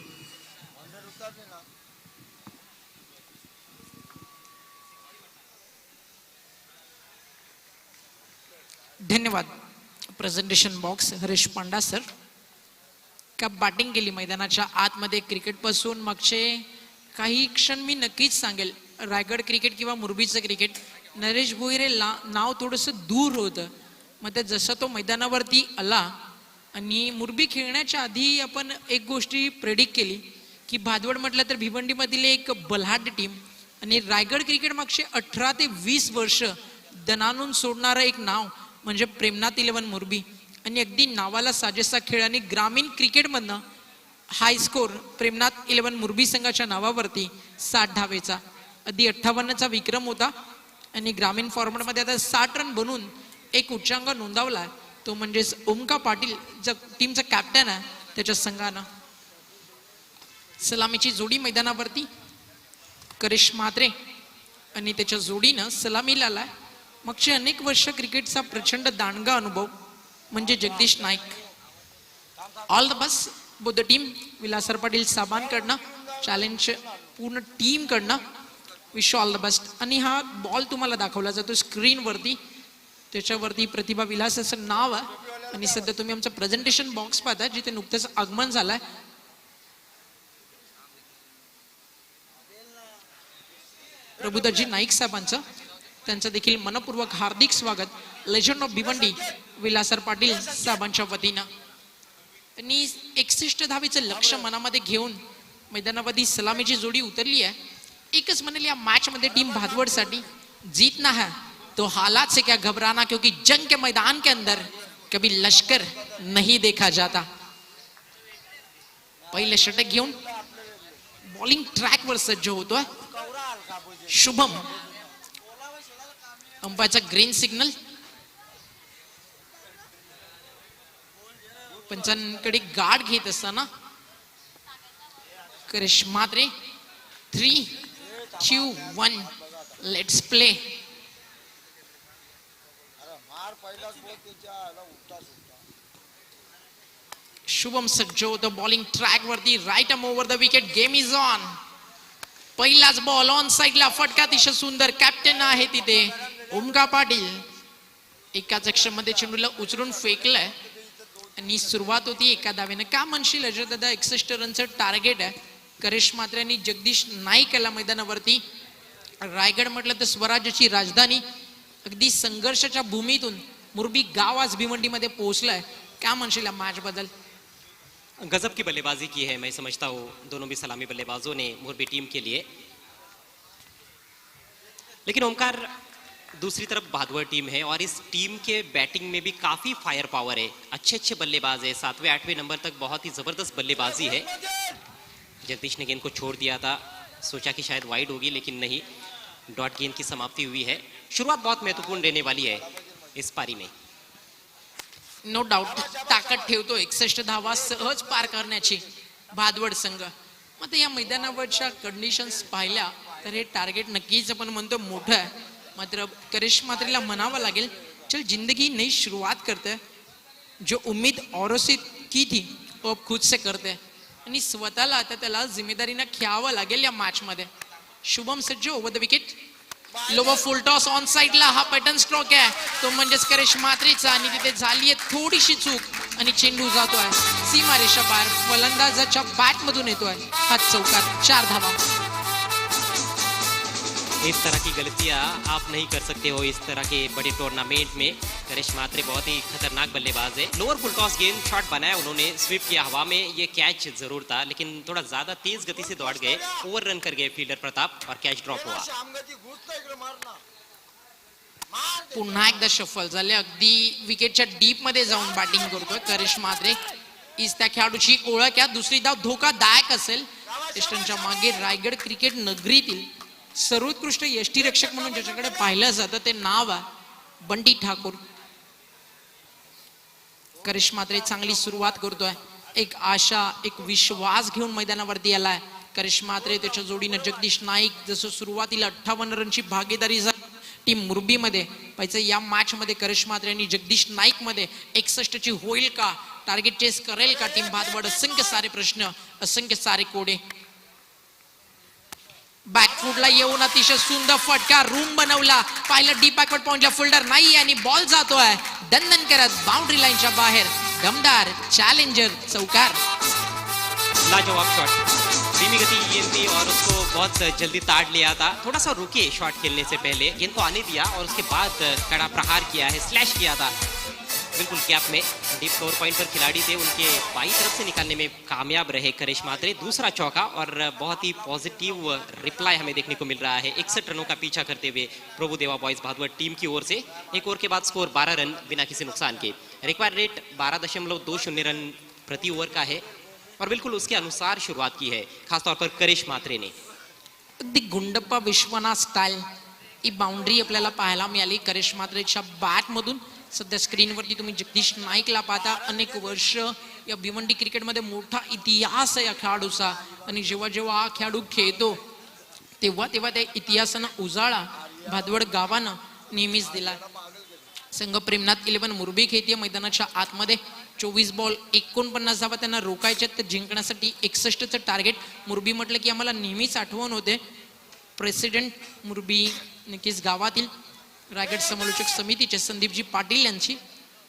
धन्यवाद. Presentation box Harish Panda sir. का बॅटिंग केली मैदानाच्या आतमध्ये क्रिकेटपासून मागचे काही क्षण मी नक्कीच सांगेल. रायगड क्रिकेट किंवा मुरबीचं क्रिकेट, नरेश भोईरे नाव थोडंसं दूर होतं. मग ते जसं तो मैदानावरती आला आणि मुरबी खेळण्याच्या आधी आपण एक गोष्टी प्रेडिक्ट केली की भादवड म्हटलं तर भिवंडीमधील एक बलाढ्य टीम आणि रायगड क्रिकेट मागचे 18 ते 20 वर्ष दणानून सोडणारं एक नाव म्हणजे प्रेमनाथ 11 मुरबी. आणि अगदी नावाला साजेसा खेळ आणि ग्रामीण क्रिकेटमधनं हाय स्कोर प्रेमनाथ 11 मुरबी संघाच्या नावावरती 60 धावेचा अगदी 58चा विक्रम होता. आणि ग्रामीण फॉर्मॅटमध्ये आता 60 रन बनवून एक उच्चांक नोंदवला, तो म्हणजेच ओमका पाटील जो टीमचा कॅप्टन आहे त्याच्या संघानं. सलामीची जोडी मैदानावरती करिश म्हात्रे आणि त्याच्या जोडीनं सलामीला आलाय. मागचे अनेक वर्ष क्रिकेटचा प्रचंड दांडगा अनुभव म्हणजे Jagdish Naik. All the best both the team. विलासर पाटील साहेबांकडनं चॅलेंज पूर्ण टीमकडनं विश ऑल द बेस्ट. आणि हा बॉल तुम्हाला दाखवला जातो स्क्रीनवरती, त्याच्यावरती प्रतिभा विलास असं नाव आहे. आणि सध्या तुम्ही आमचं प्रेझेंटेशन बॉक्स पाहता जिथे नुकतंच आगमन झालंय. प्रभुदाजी नाईक साहेबांचं, त्यांचं देखील मनपूर्वक हार्दिक स्वागत. लेजंड ऑफ भिवंडी विलासर पाटील साहेबांच्या वतीनं. त्यांनी 61 धावेचं लक्ष मनामध्ये घेऊन मैदानावरती सलामीची जोडी उतरली आहे. एकच म्हणेल या मॅच मध्ये टीम भादवडसाठी जीतना है तो हालात से क्या घबराना, क्योंकि जंग के मैदान के अंदर कभी लश्कर नहीं देखा जाता. पहिले षटक घेऊन बॉलिंग ट्रॅक वर सज्ज होतोय शुभम. अंपायरचा ग्रीन सिग्नल. पंचांकडे गार्ड घेत असताना करिश म्हात्रे. 3, 2, 1 let's play. शुभम सज्ज होतो बॉलिंग ट्रॅक वरती. Right arm over the wicket. Game is on. पहिलाच बॉल ऑन साइडला फटका अतिशय सुंदर. कॅप्टन आहे तिथे ओमका पाटील. एकाच अक्षरामध्ये चेंडूला उचलून फेकलाय आणि सुरुवात होती एका धावेनं. का म्हणशील अजय दादा, 61 रनचं टार्गेट आहे. करिश मात्रे आणि जगदीश नाईक याला मैदानावरती. रायगड म्हटलं तर स्वराज्याची राजधानी, अगदी संघर्षाच्या भूमीतून मुरबी गाव आज भिवंडीमध्ये पोहोचलाय. क्या म्हणशील या मॅच बद्दल? गजब की बल्लेबाजी की है, मैं समझता हूँ दोनों भी सलामी बल्लेबाजों ने मुरबी टीम के लिए. लेकिन ओमकार, दूसरी तरफ भादवड़ टीम है और इस टीम के बैटिंग में भी काफी फायर पावर है. अच्छे अच्छे बल्लेबाज है, 7वें 8वें नंबर तक बहुत ही जबरदस्त बल्लेबाजी है. जगदीश ने गेंद को छोड़ दिया था, सोचा कि शायद वाइड होगी लेकिन नहीं, डॉट गेंद की समाप्ति हुई है. शुरुआत बहुत महत्वपूर्ण रहने वाली है इस पारी में. नो डाऊट ताकद ठेवतो 61 धावा सहज पार करण्याची भादवड संघ. मग या मैदानावरच्या कंडिशन्स पाहिल्या तर हे टार्गेट नक्कीच आपण म्हणतो मोठं आहे. मात्र करिश मात्रेला म्हणावं लागेल, चल जिंदगी नई शुरुआत करते, जो उम्मीद औरों से की थी वो अब खुद से करते, आणि स्वतःला आता त्याला जिम्मेदारीनं खेळावं लागेल या मॅच मध्ये. शुभम सज्जो over the wicket. Lower full toss on साइडला हा पॅटर्न स्ट्रोक आहे तो म्हणजेच करिश मात्रेचा, आणि तिथे झालीये थोडीशी चूक आणि चेंडू जातोय सीमारेषा पार. फलंदाजाच्या बॅट मधून येतोय हा चौकार. 4 धावा. इस तरह की गलतियां आप नहीं कर सकते हो इस तरह के बड़े टूर्नामेंट में. करिश मात्रे बहुत ही खतरनाक बल्लेबाज है. लोअर फुल टॉस गेंद शॉट बनाया उन्होंने, स्वीप किया हवा में, ये कैच जरूर था लेकिन थोड़ा ज्यादा तेज गति से दौड़ गए, ओवर रन कर गए फील्डर प्रताप और कैच ड्रॉप हुआ. शामगती घुसतो इकडे मारना. पुन्हा एकदा शफल झाले, अगदी विकेटच्या डीप मध्ये जाऊन बॅटिंग करतोय करिश मात्रे. इस त्या खेळाडूची ओळख आहे. दुसरी धाव धोकादायक असेल. टेस्टनच्या मागे रायगड क्रिकेट नगरीतील सर्वोत्कृष्ट यष्टी रक्षक म्हणून ज्याच्याकडे पाहिलं जातं ते नाव आहे बंटी ठाकूर. करिश मात्रे चांगली सुरुवात करतोय. एक आशा, एक विश्वास घेऊन मैदानावरती आलाय करिश मात्रे. त्याच्या जोडीनं जगदीश नाईक. जसं सुरुवातीला 58 रनची भागीदारी झाली टीम मुरबी मध्ये, पाहिजे या मॅच मध्ये करिश मात्रे आणि जगदीश नाईक मध्ये 61 ची होईल का, टार्गेट चेस करेल का टीम भादवड? असंख्य सारे प्रश्न, असंख्य सारे कोडे. बॅकफुटला येऊन अतिशय सुंदर फटका, रूम बनवला, पाहिलं डीप बॅकवर्ड पॉइंटला फिल्डर नाही आणि बॉल जातोय दणदण करत बाउंड्री लाईनच्या बाहेर. दमदार चॅलेंजर चौकार. लाजवाब शॉट, धीमी गति गेंद थी और उसको बहुत जल्दी ताड़ लिया था. थोड़ा सा रुके शॉट खेलने से पहले, गेंद को आने दिया और उसके बाद कड़ा प्रहार किया है, स्लैश किया था बिल्कुल गैप में. डीप कवर पॉइंट पर खिलाड़ी थे, उनके बाई तरफ से निकालने में कामयाब रहे करिश मात्रे. दूसरा चौका और बहुत ही पॉजिटिव रिप्लाई हमें देखने को मिल रहा है 61 रनों का पीछा करते हुए प्रभुदेवा बॉयज भादवड़ टीम की ओर से. एक ओवर के बाद स्कोर 12 रन बिना किसी नुकसान के. रिक्वायर्ड रेट 12.20 रन प्रति ओवर का है और बिल्कुल उसके अनुसार शुरुआत की है खासतौर पर करिश मात्रे ने. अगदी गुंडप्पा विश्वनाथ स्टाईल ही बाउंड्री आपल्याला पाहायला मिळाली करिश मात्रेच्या बॅट मधून. सध्या स्क्रीनवरती तुम्ही जगदीश नाईकला पाहता. अनेक वर्ष या भिवंडी क्रिकेटमध्ये मोठा इतिहास आहे या खेळाडूचा, आणि जेव्हा जेव्हा हा खेळाडू खेळतो तेव्हा तेव्हा त्या इतिहासानं उजाळा भादवड गावानं नेहमीच दिला. संघ प्रेमनाथ 11 मुरबी खेळते मैदानाच्या आतमध्ये. 24 बॉल 49 धावा त्यांना रोखायचे, तर जिंकण्यासाठी 61चं टार्गेट. मुरबी म्हटलं की आम्हाला नेहमीच आठवण होते प्रेसिडेंट मुरबी नक्कीच गावातील रायगड समालोचक समितीचे संदीपजी पाटील यांची.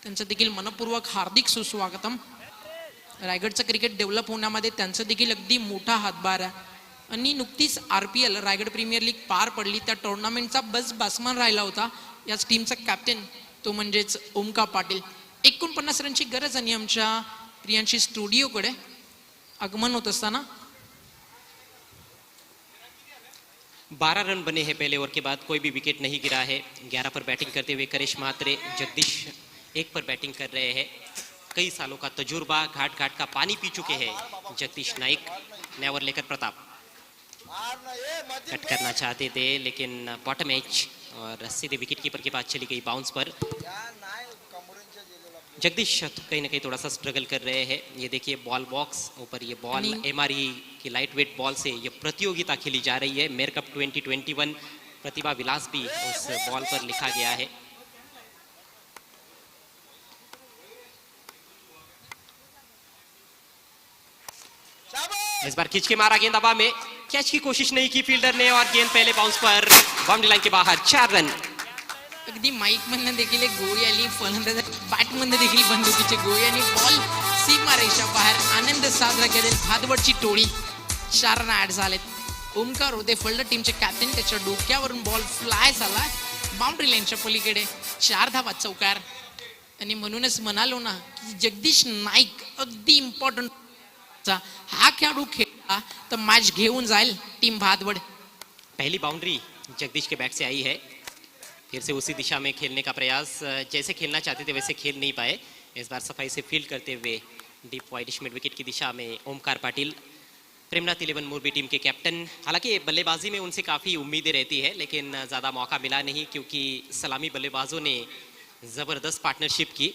त्यांचं देखील मनपूर्वक हार्दिक सुस्वागतम. रायगडचं क्रिकेट डेव्हलप होण्यामध्ये त्यांचं देखील अगदी मोठा हातभार आहे. आणि नुकतीच RPL रायगड प्रीमियर लीग पार पडली, त्या टुर्नामेंटचा बस बासमान राहिला होता याच टीमचा कॅप्टन, तो म्हणजेच ओमका पाटील. 49 रनची गरज, आणि आमच्या प्रियांशी स्टुडिओकडे आगमन होत असताना 12 रन बने हैं पहले ओवर के बाद, कोई भी विकेट नहीं गिरा है. 11 पर बैटिंग करते हुए करिश मात्रे, जगदीश 1 पर बैटिंग कर रहे हैं. कई सालों का तजुर्बा, घाट घाट का पानी पी चुके हैं जगदीश नाइक. नया ओवर लेकर प्रताप कट करना चाहते थे लेकिन बॉटम एज और सीधे विकेट कीपर के पास चली गई बाउंस पर. जगदीश कहीं ना कहीं थोड़ा सा स्ट्रगल कर रहे हैं. ये देखिए बॉल बॉक्स ऊपर, ये बॉल MRE की लाइट वेट बॉल से ये प्रतियोगिता खेली जा रही है. मेयर कप 2021 प्रतिभा विलास भी उस बॉल पर लिखा गया है. इस बार खींच के मारा गेंद हवा में, कैच की कोशिश नहीं की फील्डर ने और गेंद पहले बाउंस पर बाउंड्री लाइन के बाहर. 4 रन. अगदी माईक मधनं देखील एक गोळी आली फलंदाज बॅट आतमध्ये देखील बंदुकीचे गोळी आणि बॉल सीमारेषा बाहेर आनंद साजरा करेल भादवडची टोळी. 4 रन ऍड झालेत. ओमकार होते फलंदाज टीमचे कॅप्टन. त्याच्या डोक्यावरून बॉल फ्लाय झाला बाउंड्री लाईनच्या पलीकडे. 4 धावा चौकार. आणि म्हणूनच म्हणालो ना की जगदीश नाईक अगदी इम्पॉर्टंट. हा खेळाडू खेळला तर मॅच घेऊन जाईल टीम भादवड. पहली बाउंड्री जगदीश के बैट से आई है. फिर से उसी दिशा में खेलने का प्रयास, जैसे खेलना चाहते थे वैसे खेल नहीं पाए. इस बार सफाई से फील्ड करते हुए डीप वाइडिश मिड विकेट की दिशा में ओमकार पाटिल, प्रेमनाथ 11 मोरबी टीम के कैप्टन. हालांकि बल्लेबाजी में उनसे काफ़ी उम्मीदें रहती है लेकिन ज़्यादा मौका मिला नहीं क्योंकि सलामी बल्लेबाजों ने ज़बरदस्त पार्टनरशिप की.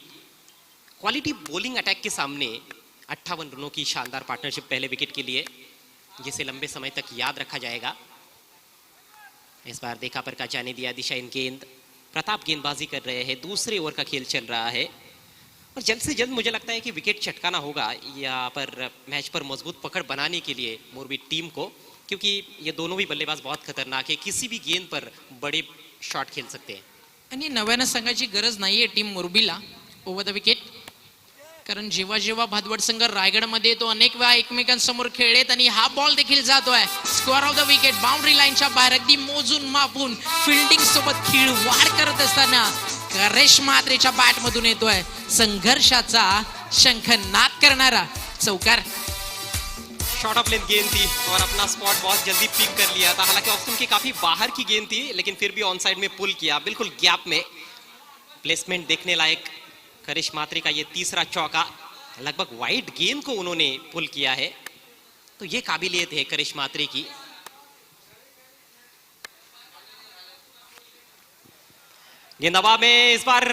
क्वालिटी बॉलिंग अटैक के सामने 58 रनों की शानदार पार्टनरशिप पहले विकेट के लिए, जिसे लंबे समय तक याद रखा जाएगा. इस बार देखा पर का जाने दिया दिशा इन गेंद. प्रताप गेंदबाजी कर रहे हैं. दूसरे ओवर का खेल चल रहा है और जल्द से जल्द मुझे लगता है कि विकेट चटकाना होगा यहाँ पर मैच पर मजबूत पकड़ बनाने के लिए मोरबी टीम को, क्योंकि ये दोनों भी बल्लेबाज बहुत खतरनाक है. किसी भी गेंद पर बड़े शॉट खेल सकते हैं. आणि नव्यानं सांगायची गरज नाहीये टीम मोरबीला ओव्हर द विकेट. कारण जेव्हा जेव्हा भादवड संघ रायगडमध्ये येतो अनेक वेळा एकमेकांसमोर खेळलेत आणि हा बॉल देखील जातोय square of the wicket. Boundary लाईनच्या बाहेर अगदी मोजून मापून फिल्डिंग सोबत खिळवाड करत असताना करेश म्हात्रेच्या बॅट मधून येतोय संघर्षाचा शंखनाद करणारा चौकार. शॉर्ट ऑफ लेंथ गेंद थी और अपना स्पॉट बहुत जल्दी पिक कर लिया था. हालांकि ऑफ स्टंप के काफी बाहर की गेंद थी लेकिन फिर भी ऑन साइड में पुल किया, बिल्कुल गैप में. प्लेसमेंट देखने लायक. करिश मात्रे का ये तीसरा चौका, लगभग वाइड गेंद को उन्होंने पुल किया है, तो ये काबिलियत है करिश मात्रे की. गेंदबाज में इस बार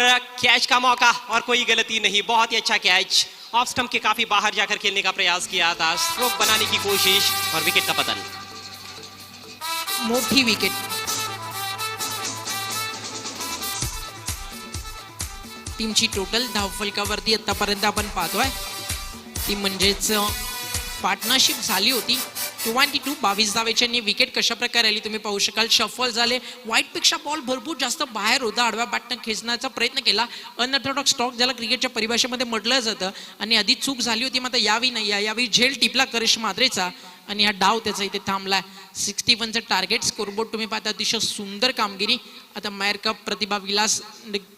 कैच का मौका और कोई गलती नहीं. बहुत ही अच्छा कैच. ऑफ स्टंप के काफी बाहर जाकर खेलने का प्रयास किया था, स्ट्रोक बनाने की कोशिश और विकेट का पतन. मोठी विकेट. टीमची टोटल धावफलकावरती आतापर्यंत आपण पाहतोय ती म्हणजेच पार्टनरशिप झाली होती 22 22 धावेची विकेट कशा प्रकारे आली तुम्ही पाहू शकाल. शफल झाले. वाईट पेक्षा बॉल भरपूर जास्त बाहेर होता. आडव्या बॅटनं खेचण्याचा प्रयत्न केला. अनऑर्थोडॉक्स स्टॉक ज्याला क्रिकेटच्या परिभाषेमध्ये म्हटलं जातं आणि आधी चूक झाली होती. मात्र यावी नाही यावी झेल टिपला करिश मात्रेचा आणि हा डाव त्याचा इथे थांबलाय. 61चं टार्गेट. स्कोरबोर्ड तुम्ही पाहता अतिशय सुंदर कामगिरी. आता मायर कप प्रतिभा विलास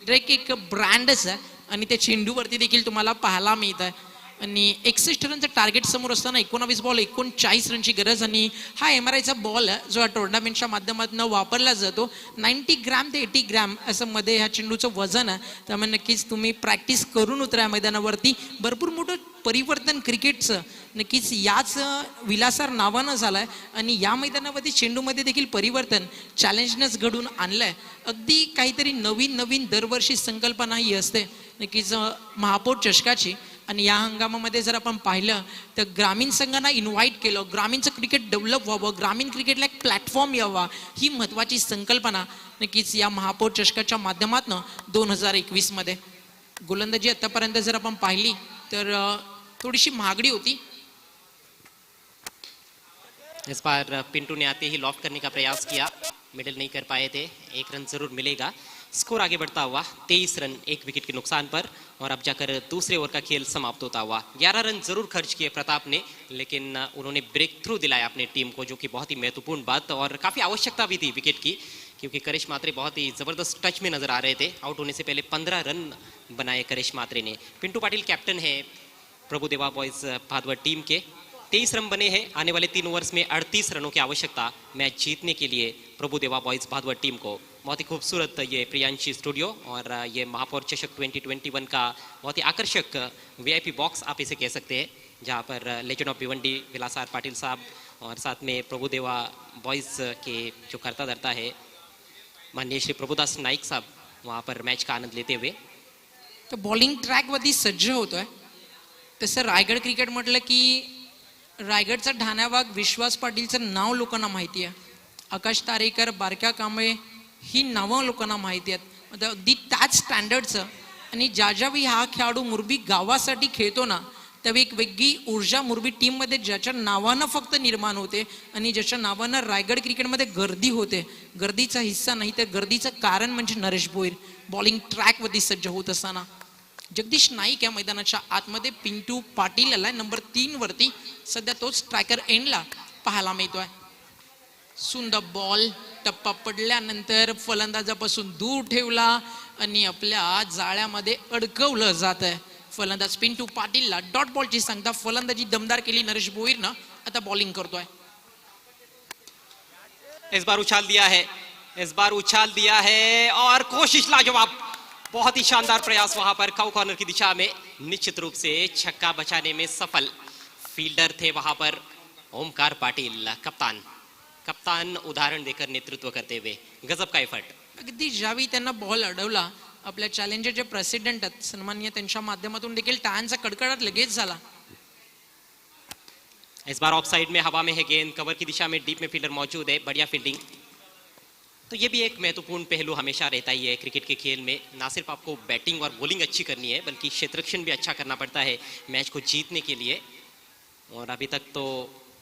एक ब्रँडच आहे आणि ते चेंडूवरती देखील तुम्हाला पाहायला मिळत आहे. आणि 61 रनचं टार्गेट समोर असताना 19 बॉल 39 रनची गरज. आणि हा MRIचा बॉल जो या टुर्नामेंटच्या माध्यमातून वापरला जातो. 90 ग्रॅम ते 80 ग्रॅम असं मध्ये ह्या चेंडूचं वजन आहे. त्यामुळे नक्कीच तुम्ही प्रॅक्टिस करून उतरा मैदानावरती. भरपूर मोठं परिवर्तन क्रिकेटचं नक्कीच याच विलासार नावानं झालंय आणि या मैदानावरती चेंडूमध्ये देखील परिवर्तन चॅलेंजनेस घडून आणलंय. अगदी काहीतरी नवीन नवीन दरवर्षी संकल्पना ही असते नक्कीच महापौर चषकाची. आणि या हंगामामध्ये जर आपण पाहिलं तर ग्रामीण संघांना इन्व्हाइट केलं. ग्रामीणचं क्रिकेट डेव्हलप व्हावं, ग्रामीण क्रिकेटला एक प्लॅटफॉर्म यावा, ही महत्त्वाची संकल्पना नक्कीच या महापौर चषकाच्या माध्यमातून 2021 मध्ये. गोलंदाजी आतापर्यंत जर आपण पाहिली तर थोडीशी महागडी होती. इस बार पिंटू ने आते ही लॉफ्ट करने का प्रयास किया, मिडिल नहीं कर पाए थे. 1 रन जरूर मिलेगा. स्कोर आगे बढ़ता हुआ 23 रन 1 विकेट के नुकसान पर. और अब जाकर दूसरे ओवर का खेल समाप्त होता हुआ 11 रन जरूर खर्च किए प्रताप ने, लेकिन उन्होंने ब्रेक थ्रू दिलाया अपने टीम को, जो कि बहुत ही महत्वपूर्ण बात और काफ़ी आवश्यकता भी थी विकेट की, क्योंकि करिश मात्रे बहुत ही ज़बरदस्त टच में नजर आ रहे थे. आउट होने से पहले 15 रन बनाए करिश मात्रे ने. पिंटू पाटिल कैप्टन है प्रभुदेवा बॉयज भादवड टीम के. 23 रन बने हैं. आने वाले 3 ओवर्स में 38 रनों की आवश्यकता मैच जीतने के लिए प्रभुदेवा बॉयज भादवड टीम को. बहुत ही खूबसूरत ये प्रियांशी स्टूडियो और ये महापौर चषक 2021 का बहुत ही आकर्षक VIP बॉक्स आप इसे कह सकते हैं, जहाँ पर लेजेंड ऑफ भिवंडी विलासार पाटिल साहब और साथ में प्रभुदेवा बॉयज के जो करता धरता है माननीय श्री प्रभुदास नाईक साहब वहाँ पर मैच का आनंद लेते हुए. तर बॉलिंग ट्रॅकवरती सज्ज होतोय. तसं रायगड क्रिकेट म्हटलं की रायगडचा ठाण्यावाग विश्वास पाटीलचं नाव लोकांना माहिती आहे. आकाश तारेकर, बारक्या कांबळे ही नावं लोकांना माहिती आहेत. म्हणजे अगदी त्याच स्टँडर्डचं. आणि ज्यावेळी हा खेळाडू मोरबी गावासाठी खेळतो ना त्यावेळी एक वेगळी ऊर्जा मोरबी टीममध्ये ज्याच्या नावानं फक्त निर्माण होते आणि ज्याच्या नावानं रायगड क्रिकेटमध्ये गर्दी होते. गर्दीचा हिस्सा नाही तर गर्दीचं कारण म्हणजे नरेश भोईर. बॉलिंग ट्रॅकवरती सज्ज होत असताना जगदीश नाईक या मैदानाच्या आतमध्ये पिंटू पाटील आलाय नंबर 3 वरती. सध्या तोच स्ट्रायकर एंडला पाहायला मिळतोय. सुंदर बॉल टप्पा पडल्यानंतर फलंदाजापासून दूर ठेवला आणि आपल्या जाळ्यामध्ये अडकवलं जात आहे. फलंदाज पिंटू पाटीलला डॉट बॉलची सांगता फलंदाजी दमदार केली नरेश भोईरनं. आता बॉलिंग करतोय. इस बार उछाल दिया है, इस बार उछाल दिया है और कोशिश लाजवाब. बहुत ही शानदार प्रयास वहां पर काउ कॉर्नर की दिशा में, निश्चित रूप से छक्का बचाने में सफल. फील्डर थे वहां पर ओमकार पाटिल, कप्तान. कप्तान उदाहरण देकर नेतृत्व करते हुए गजब का एफर्ट. अगदी ज्यावेळी त्यांना बॉल अडवला आपल्या चॅलेंजरचे प्रेसिडेंट आहेत सन्माननीय त्यांच्या माध्यमातून देखील टाळ्यांचा कडकडाट लगेच झाला. इस बार ऑफ साइड में हवा में है गेंद, कवर की दिशा में डीप में फील्डर मौजूद है. बढ़िया फील्डिंग. तो ये भी एक महत्वपूर्ण पहलू हमेशा रहता ही है क्रिकेट के खेल में. ना सिर्फ आपको बैटिंग और बॉलिंग अच्छी करनी है बल्कि क्षेत्ररक्षण भी अच्छा करना पड़ता है मैच को जीतने के लिए. और अभी तक तो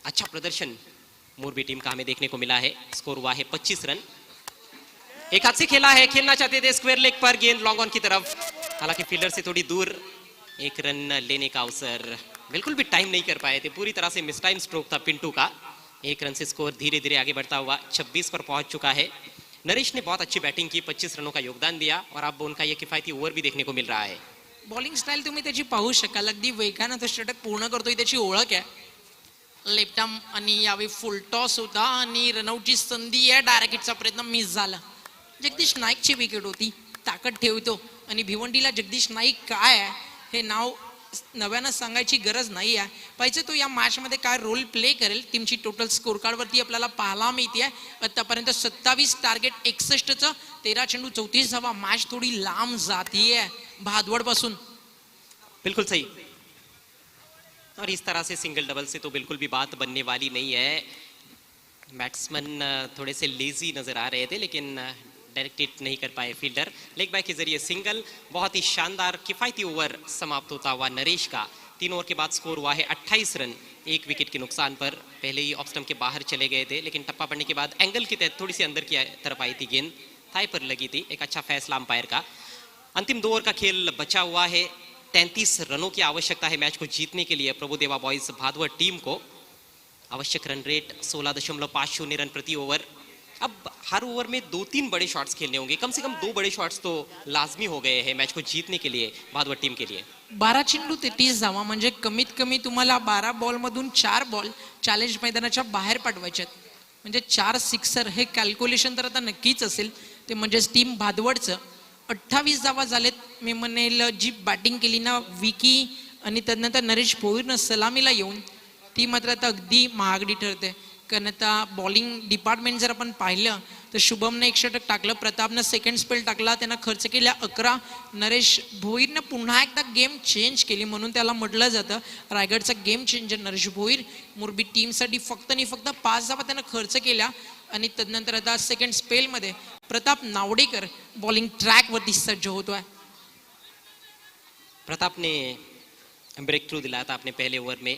अच्छा प्रदर्शन मोरबी टीम का हमें देखने को मिला है. स्कोर हुआ है 25 रन. एक हाथ से खेला है, खेलना चाहते थे स्क्वायर लेग पर, गेंद लॉन्ग ऑन की तरफ. हालांकि फील्डर से थोड़ी दूर. एक रन लेने का अवसर, बिल्कुल भी टाइम नहीं कर पाए थे. पूरी तरह से मिस टाइम स्ट्रोक था पिंटू का. एक रन से स्कोर धीरे धीरे आगे बढ़ता हुआ 26 पर पहुंच चुका है. नरेश ने बहुत अच्छी बैटिंग की, 25 रनों का योगदान दिया और अब उनका ये किफायती ओव्हर भी देखने को मिल रहा है. बॉलिंग स्टाईल तुम्ही त्याची पाहू शकाल. अगदी वेगानं तो षटक पूर्ण करतोय त्याची ओळख आहे. लेफ्ट आर्म आणि यावेळी फुल टॉस होता आणि रनआउटची संधी आहे. डायरेक्ट हिटचा प्रयत्न मिस झाला. जगदीश नाईकची विकेट होती. ताकद ठेवतो आणि भिवंडीला जगदीश नाईक काय आहे हे नाव नव्यानं सांगायची गरज नाही आहे. पाहिजे तो या मॅचमध्ये काय रोल प्ले करेल. टीमची टोटल स्कोर कार्डवरती आपल्याला पाहायला मिळते आहे. आतापर्यंत 27 टार्गेट 61चं, 13 चेंडू 34 धावा. मॅच थोडी लांब जातीये भादवड पासून. बिल्कुल सही. और इस तरह से सिंगल डबल से तो बिल्कुल भी बात बनने वाली नहीं है. बैट्समैन थोड़े से लेजी नजर आ रहे थे लेकिन डायरेक्ट हिट नहीं कर पाए फील्डर. लेग बाय के जरिए सिंगल. बहुत ही शानदार किफायती ओवर समाप्त होता हुआ नरेश का. 3 ओवर के बाद स्कोर हुआ है 28 रन, 1 विकेट के नुकसान पर. पहले ही ऑफ स्टंप के बाहर चले गए थे लेकिन टप्पा पड़ने के बाद एंगल के तहत थोड़ी सी अंदर की तरफ आई थी गेंद, थाई पर लगी थी. एक अच्छा फैसला अंपायर का. अंतिम 2 ओवर का खेल बचा हुआ है. 33 रनों की आवश्यकता है मैच को जीतने के लिए प्रभुदेवा बॉयज भादवड टीम को. आवश्यक रन रेट 16.50 रन प्रति ओवर. अब हर ओवर में 2-3 बड़े शॉट्स खेलने होंगे. कम से कम 2 बड़े शॉट्स तो लाजमी हो गए हैं मैच को जीतने के लिए भादवड टीम के लिए. 12 चेंडू 33 धावा म्हणजे कमीत कमी तुम्हाला 12 बॉल मधून 4 बॉल चॅलेंज मैदानाच्या बाहेर पाठवायचे आहेत. म्हणजे 4 सिक्सर हे कॅल्क्युलेशन तर आता नक्कीच असेल. ते म्हणजे टीम भादवडचं 28 धावा झालेत. मी म्हणेल जी बॅटिंग केली ना विकी आणि त्यानंतर नरेश भोईरनं सलामीला येऊन ती मात्र आता अगदी महागडी ठरते. कारण आता बॉलिंग डिपार्टमेंट जर आपण पाहिलं तर शुभमने 1 षटक टाकलं, प्रतापनं सेकंड स्पेल टाकला, त्यांना खर्च केल्या 11. नरेश भोईरनं पुन्हा एकदा गेम चेंज केली म्हणून त्याला म्हटलं जातं रायगडचा गेम चेंजर नरेश भोईर. मोरबी टीमसाठी फक्त आणि फक्त 5 धावा त्यानं खर्च केल्या आणि त्यानंतर आता सेकंड स्पेलमध्ये प्रताप नावडेकर बॉलिंग ट्रॅकवरती सज्ज होतोय. प्रताप ने ब्रेक थ्रू दिलाया था अपने पहले ओवर में.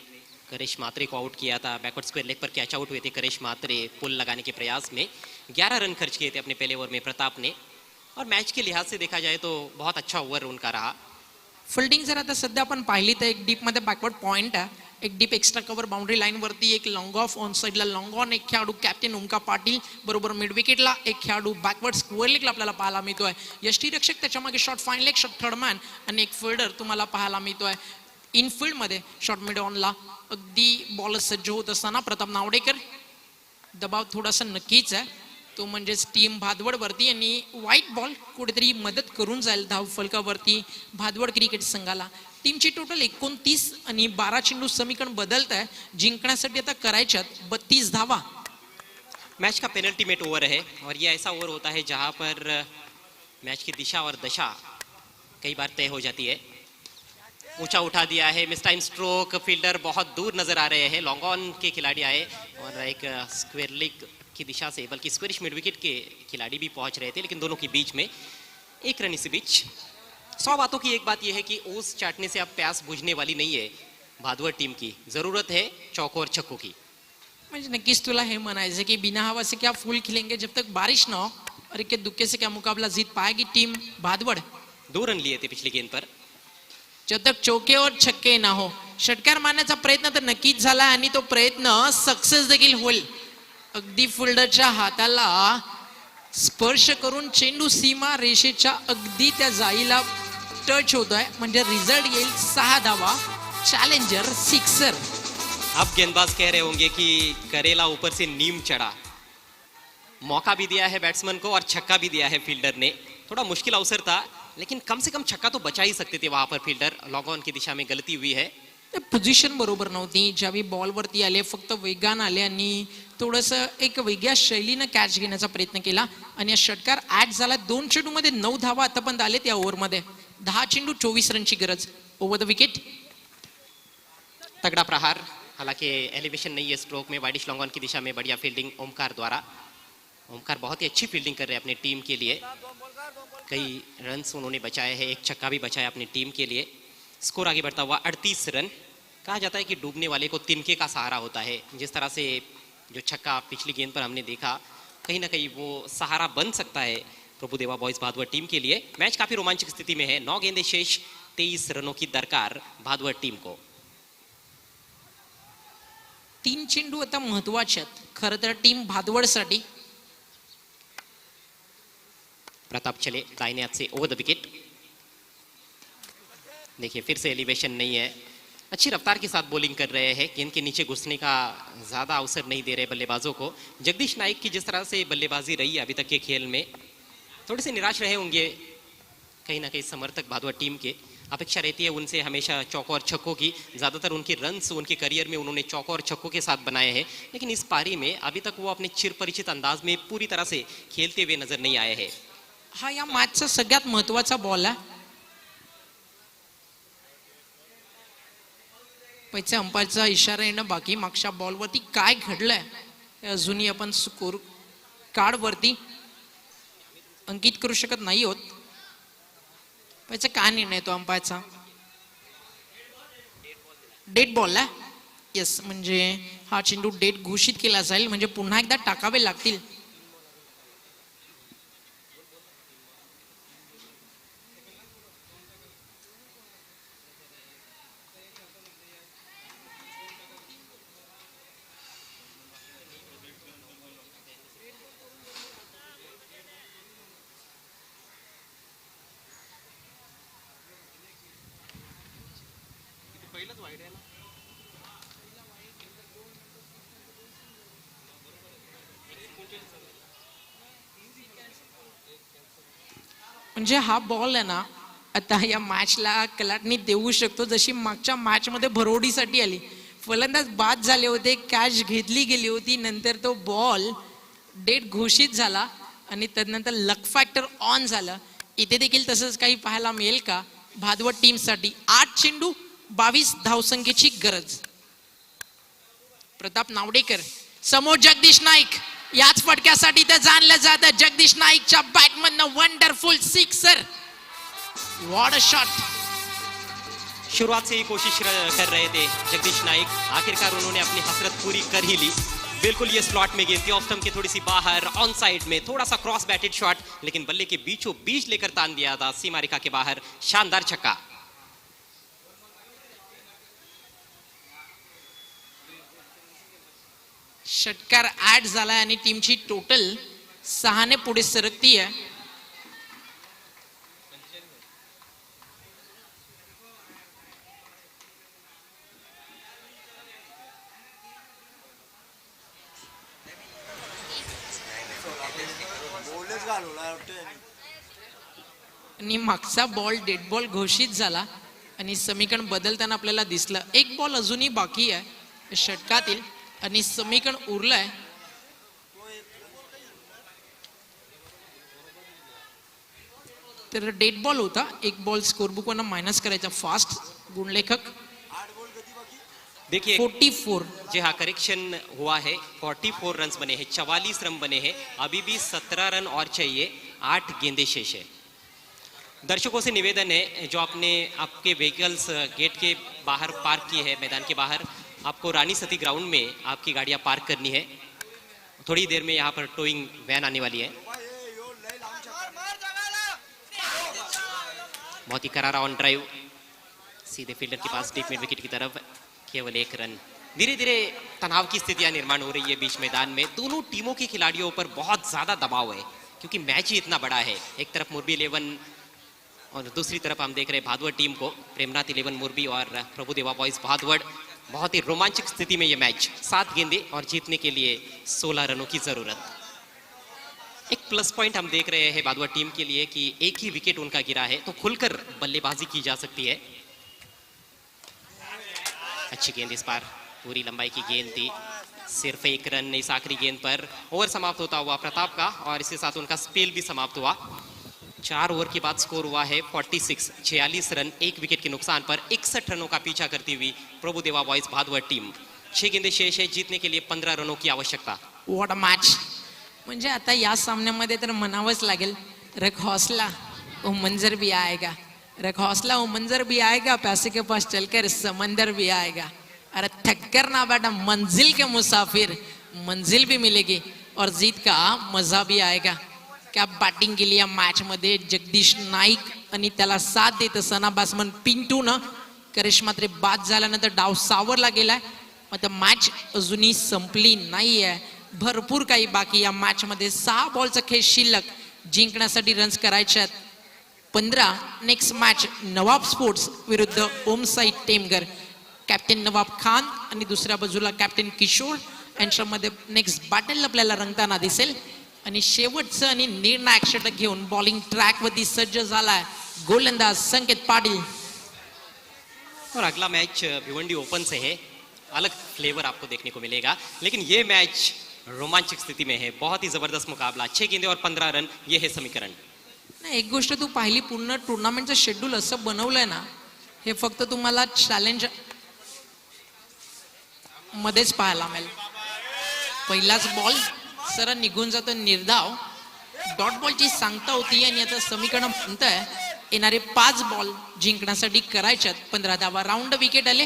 करेश मात्रे को आउट किया था. बैकवर्ड स्क्वायर लेग पर कैच आउट हुए थे करेश मात्रे पुल लगाने के प्रयास में. 11 रन खर्च किए थे अपने पहले ओवर में प्रताप ने. और मैच के लिहाज से देखा जाए तो बहुत अच्छा ओवर उनका रहा. फिल्डिंग जर आता सध्या आपण पाहिली तर एक डीप मध्ये बॅकवर्ड पॉइंट आहे, एक deep extra cover boundary line वरती, एक लॉंग ऑफ ऑन साइडला लॉंग ऑन. एक खेळाडू कॅप्टन ओमकार पाटील बरोबर मिड विकेटला. एक खेळाडू बॅकवर्ड स्क्वेअर लेगला आपल्याला पाहायला मिळतोय. यष्टीरक्षक त्याच्या मागे short fine leg, short third man आणि एक फिल्डर तुम्हाला पाहायला मिळतोय. इनफिल्ड मध्ये शॉर्ट मिड ऑनला अगदी बॉल सज्ज होत असताना प्रताप नावडेकर. दबाव थोडासा नक्कीच आहे तो म्हणजेच टीम भादवड वरती आणि व्हाईट बॉल कुठेतरी मदत करून जाईल धाव फलकावरती भादवड क्रिकेट संघाला. टीमची टोटल 29 आणि 12 चेंडू समीकरण बदलत आहे. जिंकण्यासाठी आता करायच्यात 32 धावा. मैच का पेनल्टी मेट ओवर है और ये ऐसा ओवर होता है जहां पर मैच की दिशा और दशा कई बार तय हो जाती है. ऊंचा उठा दिया है, मिस टाइम स्ट्रोक. फील्डर बहुत दूर नजर आ रहे हैं. लॉन्ग ऑन के खिलाड़ी आए और एक स्क्वायर लेग की दिशा से बल्कि स्क्वेरिश मिड विकेट के खिलाड़ी भी पहुंच रहे थे लेकिन दोनों के बीच में 1 रन इसी बीच. 100 बातों की एक बात यह है कि ओस चाटने से अब प्यास बुझने वाली नहीं है भादवड टीम की. जरूरत है चौकों और छक्कों की. म्हणजे नक्कीच तुला हे म्हणायचं की बिना हवा से क्या फूल खिलेंगे जब तक बारिश ना हो और इक्के दुक्के से क्या मुकाबला जीत पाएगी टीम भादवड. 2 रन लिए थे पिछली गेंद पर. जब तक चौके और छक्के ना हो. षटकार मारण्याचा प्रयत्न तर नक्कीच झाला आणि तो प्रयत्न सक्सेस देखील होईल. अगदी फिल्डरच्या हाताला स्पर्श करून चेंडू सीमा रेषेच्या अगदी त्या जाळीला टच होतोय. म्हणजे रिझल्ट येईल 6 धावा. Challenger sixer. अब गेंदबाज कह रहे होंगे कि करेला ऊपर से नीम चढ़ा. मौका भी दिया है बैट्समैन को और छक्का भी दिया है फील्डर ने. थोड़ा मुश्किल अवसर था लेकिन कम से कम छक्का तो बचा ही सकते थे वहां पर फील्डर. लॉग ऑन की दिशा में गलती हुई है. पोझिशन बरोबर नव्हती. ज्यावेळी बॉलवरती आले फक्त वेगान आले आणि थोडस एक वेगळ्या शैलीनं कॅच घेण्याचा प्रयत्न केला आणि या षटकार ऍड झाला. 2 चेंडूमध्ये 9 धावा आतापर्यंत आलेत या ओव्हरमध्ये. 10 चेंडू 24 रनची गरज. Over the wicket. तगड़ा प्रहार. हालांकि एलिवेशन नहीं है स्ट्रोक में. वाइडिश लॉन्ग ऑन की दिशा में बढ़िया फील्डिंग ओमकार द्वारा. ओमकार बहुत ही अच्छी फील्डिंग कर रहे हैं अपनी टीम के लिए. कई रन्स उन्होंने बचाए हैं. एक छक्का भी बचाया अपनी टीम के लिए. स्कोर आगे बढ़ता हुआ 38 रन. कहा जाता है कि डूबने वाले को तिनके का सहारा होता है. जिस तरह से जो छक्का पिछली गेंद पर हमने देखा कहीं ना कहीं वो सहारा बन सकता है प्रभुदेवा बॉयज भादवर टीम के लिए. मैच काफी रोमांचक स्थिति में है. 9 गेंदे शेष. 23 रनों की दरकार भादवर टीम को. 3 चेंडू आता महत्वाचे आहेत खरं तर टीम भादवडसाठी. प्रताप चले दाहिने हाथ से ओवर द विकेट. देखिए फिर से एलिवेशन नहीं है. अच्छी रफ्तार के साथ बॉलिंग कर रहे हैं. गेंद के नीचे घुसने का ज्यादा अवसर नहीं दे रहे बल्लेबाजों को. जगदीश नाइक की जिस तरह से बल्लेबाजी रही है अभी तक के खेल में थोड़े से निराश रहे होंगे कहीं ना कहीं समर्थक भादवा टीम के. अपेक्षा रहती है उनसे हमेशा चौकों और छक्कों की. ज़्यादातर उनके रन्स उनके करियर में उन्होंने चौकों और छक्कों के साथ बनाए हैं. लेकिन इस पारी में अभी तक वो अपने चिरपरिचित अंदाज में पूरी तरह से खेलते हुए नजर नहीं आए हैं. हा या मॅचचा सगळ्यात महत्वाचा बॉल आहे. पैसे अंपायरचा इशारा येणं बाकी. मागच्या बॉलवरती काय घडलंय हे अजूनही आपण स्कोर कार्ड वरती अंकित करू शकत नाही होत. पैसे काय निर्णय तो अंपायरचा. डेड बॉल आहे. येस म्हणजे हा चेंडू डेड घोषित केला जाईल. म्हणजे पुन्हा एकदा टाकावे लागतील. म्हणजे हा बॉल आहे ना आता या मॅचला कलाटणी देऊ शकतो जशी मागच्या मॅच मध्ये भरोडीसाठी आली. फलंदाज बाद झाले होते. कॅच घेतली गेली होती. नंतर तो बॉल डेट घोषित झाला आणि त्यानंतर लक फॅक्टर ऑन झालं. इथे देखील तसंच काही पाहायला मिळेल का भादवड टीम साठी. 8 चेंडू 22 धावसंख्येची गरज. प्रताप नावडेकर समोर जगदीश नाईक. याच फटक्यासाठी ते जाणलं जातं. जगदीश नाईकच्या बॅटमधनं wonderful sixer. What a shot. शुरुआत से ही कोशिश कर रहे थे जगदीश नाइक. आखिरकार उन्होंने अपनी हसरत पूरी कर ही ली. बिल्कुल ये स्लॉट में गेंद थी. ऑफ स्टंप के थोड़ी सी बाहर ऑन साइड में थोड़ा सा क्रॉस बैटेड शॉट लेकिन बल्ले के बीचों बीच लेकर तान दिया था सीमा रेखा के बाहर. शानदार छक्का. षटकार ऍड झालाय आणि टीमची टोटल 6 ने पुढे सरकती आहे. आणि मागचा बॉल डेड बॉल घोषित झाला आणि समीकरण बदलताना आपल्याला दिसलं. एक बॉल अजूनही बाकी आहे षटकातील आणि समीकरण उरलंय. तर डेड बॉल होता. एक बॉल स्कोरबुक वरनं मायनस करायचा. फास्ट गुणलेखक देखिए 44. जी हाँ करेक्शन हुआ है. 44 रन बने हैं. 44 रन बने हैं. अभी भी 17 रन और चाहिए. 8 गेंदे शेष है. दर्शकों से निवेदन है जो आपने आपके व्हीकल्स गेट के बाहर पार्क किए हैं मैदान के बाहर आपको रानी सती ग्राउंड में आपकी गाड़ियां पार्क करनी है. थोड़ी देर में यहाँ पर टोइंग वैन आने वाली है. बहुत ही करारा ऑन ड्राइव. सीधे फील्डर के पास डीप मिड विकेट की तरफ, केवल एक रन। धीरे धीरे तनाव की स्थितियां निर्माण हो रही है बीच मैदान में। दोनों टीमों के खिलाड़ियों पर बहुत ज्यादा दबाव है क्योंकि मैच ही इतना बड़ा है। एक तरफ मुरबी 11 और दूसरी तरफ हम देख रहे हैं भादवड़ टीम को, प्रेमनाथ 11 मुरबी और प्रभुदेवा बॉयज भादवड़। बहुत ही रोमांचक स्थिति में ये मैच, 7 गेंदें और जीतने के लिए 16 रनों की जरूरत। एक प्लस पॉइंट हम देख रहे हैं भादवड़ टीम के लिए कि एक ही विकेट उनका गिरा है तो खुलकर बल्लेबाजी की जा सकती है। अच्छी गेंद इस बार, पूरी लंबाई की गेंद थी, सिर्फ एक रन इस आखिरी गेंद पर। ओवर समाप्त होता हुआ प्रताप का और इसके साथ उनका स्पेल भी समाप्त हुआ। 4 ओवर के बाद स्कोर हुआ है 46 रन, 1 विकेट के नुकसान पर 61 रनों का पीछा करती हुई प्रभुदेवा बॉयज भादवड़ टीम। 6 गेंदें शेष है, जीतने के लिए 15 रनों की आवश्यकता। What a match. म्हणजे आता या सामन्यामध्ये तर म्हणावंच लागेल, रख हौसला वो मंजर भी आएगा, रख हौसला वो मंजर भी आएगा, पैसे के पास चलकर समंदर भी आएगा. अरे थक कर ना बेटा, मंजिल के मुसाफिर, मंजिल भी मिलेगी और जीत का मजा भी आएगा. क्या बॅटिंग केली या मॅच मध्ये जगदीश नाईक आणि त्याला साथ देत असताना बॅट्समन पिंटू न करिश्मात्रे बाद झाल्यानंतर डाव सावरला गेलाय. आता मॅच अजूनही संपली नाहीये, भरपूर काही बाकी या मॅच मध्ये. 6 बॉलचा खेळ शिल्लक, जिंकण्यासाठी रन्स करायचे आहेत 15. नेक्स्ट मॅच नवाब स्पोर्ट्स विरुद्ध ओमसाई टेमगर. कॅप्टन नवाब खान आणि दुसऱ्या बाजूला कॅप्टन किशोर यांच्यामध्ये नेक्स्ट बॅटल आपल्याला रंगताना दिसेल. आणि शेवटचं आणि निर्णायक षटक घेऊन बॉलिंग ट्रॅक वरती सज्ज झालाय गोलंदाज संकेत पाटील. और अगला मैच भिवंडी ओपन से है, अलग फ्लेवर आपको देखने को मिलेगा, लेकिन ये मैच रोमांचक स्थिति में है, बहुत ही जबरदस्त मुकाबला. 6 गेंदें और 15 रन, ये है समीकरण. नाही, एक गोष्ट तू पाहिली, पूर्ण टुर्नामेंटचं शेड्यूल असं बनवलंय ना, हे फक्त तुम्हाला चॅलेंज मध्येच पाहायला मिळेल. पहिलाच बॉल सरळ निघून जातो निर्धाव, डॉट बॉलची सांगता होती आणि आता समीकरण म्हणतंय येणारे 5 बॉल जिंकण्यासाठी करायच्यात 15 धावा. राऊंड विकेट आले,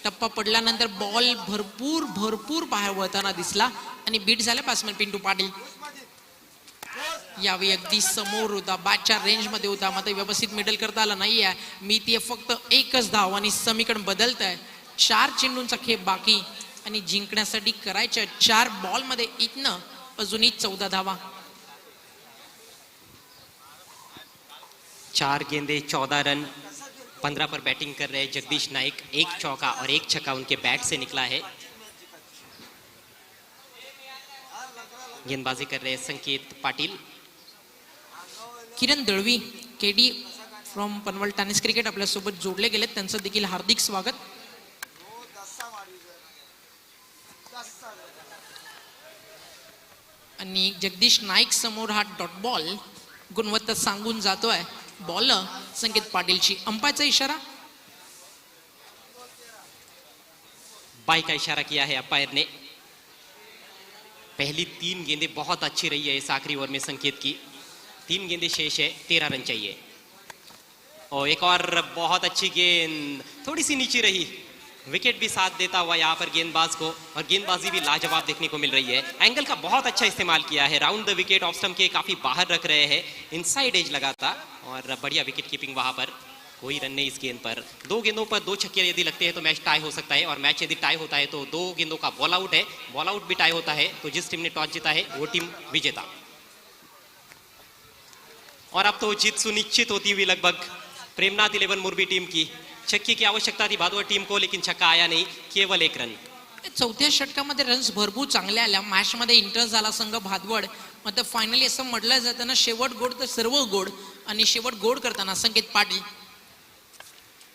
टप्पा पडल्यानंतर बॉल भरपूर भरपूर बाहेर वळताना दिसला आणि बीट झाले बॅट्समन पिंटू पाटील. यावेळी अगदी समोर होता, बॅटच्या रेंज मध्ये होता, मात्र व्यवस्थित मिडल करता आला नाहीये. मी ती फक्त एकच धाव आणि समीकरण बदलत आहे. 4 चेंडूंचा खेळ बाकी आणि जिंकण्यासाठी करायच्या 4 बॉल मध्ये इथनं अजूनही 14 धावा. 4 गेंदे 14 रन, 15 पर बैटिंग कर रहे हैं जगदीश नाइक. 1 चौका और 1 छक्का उनके बैट से निकला है. गेंदबाजी कर रहे हैं Sanket Patil. Kiran Dalvi KD from Panvel tennis cricket आपल्यासोबत जोडले गेलेत, त्यांचं देखील हार्दिक स्वागत. आणि जगदीश नाईक समोर हा डॉट बॉल गुणवत्ता सांगून जातोय. बॉल संकेत पाटीलची. अंपायरचा इशारा. बाई का इशारा किया है अंपायर ने. पहली 3 गेंदें बहुत अच्छी रही है इस आखिरी ओवर में संकेत की. 3 गेंदें शेष है, 13 रन चाहिए. और एक और बहुत अच्छी गेंद, थोड़ी सी नीचे रही, विकेट भी साथ देता हुआ यहाँ पर गेंदबाज को, और गेंदबाजी भी लाजवाब देखने को मिल रही है. एंगल का बहुत अच्छा इस्तेमाल किया है, round the wicket off stump के काफी बाहर रख रहे हैं, इनसाइड एज लगा था और बढ़िया विकेट कीपिंग वहां पर. कोई रन नहीं इस गेंद पर. 2 गेंदों पर 2 छक्के यदि लगते हैं तो मैच टाई हो सकता है, और मैच यदि टाई होता है तो 2 गेंदों का बॉल आउट है. बॉल आउट भी टाई होता है तो जिस टीम ने टॉस जीता है वो टीम विजेता. और अब तो जीत सुनिश्चित होती हुई लगभग प्रेमनाथ 11 मुरबी टीम की. छक्के की आवश्यकता थी भादवड़ टीम को, लेकिन छक्का आया नहीं, केवल 1 रन. चौथ्या षटकामध्ये रन्स भरपूर चांगले आल्या. मॅच मध्ये इंटरेस्ट झाला संघ भादवड. मात्र फायनली असं म्हटलं जातं ना, शेवट गोड तर सर्व गोड, आणि शेवट गोड करताना संकेत पाटील.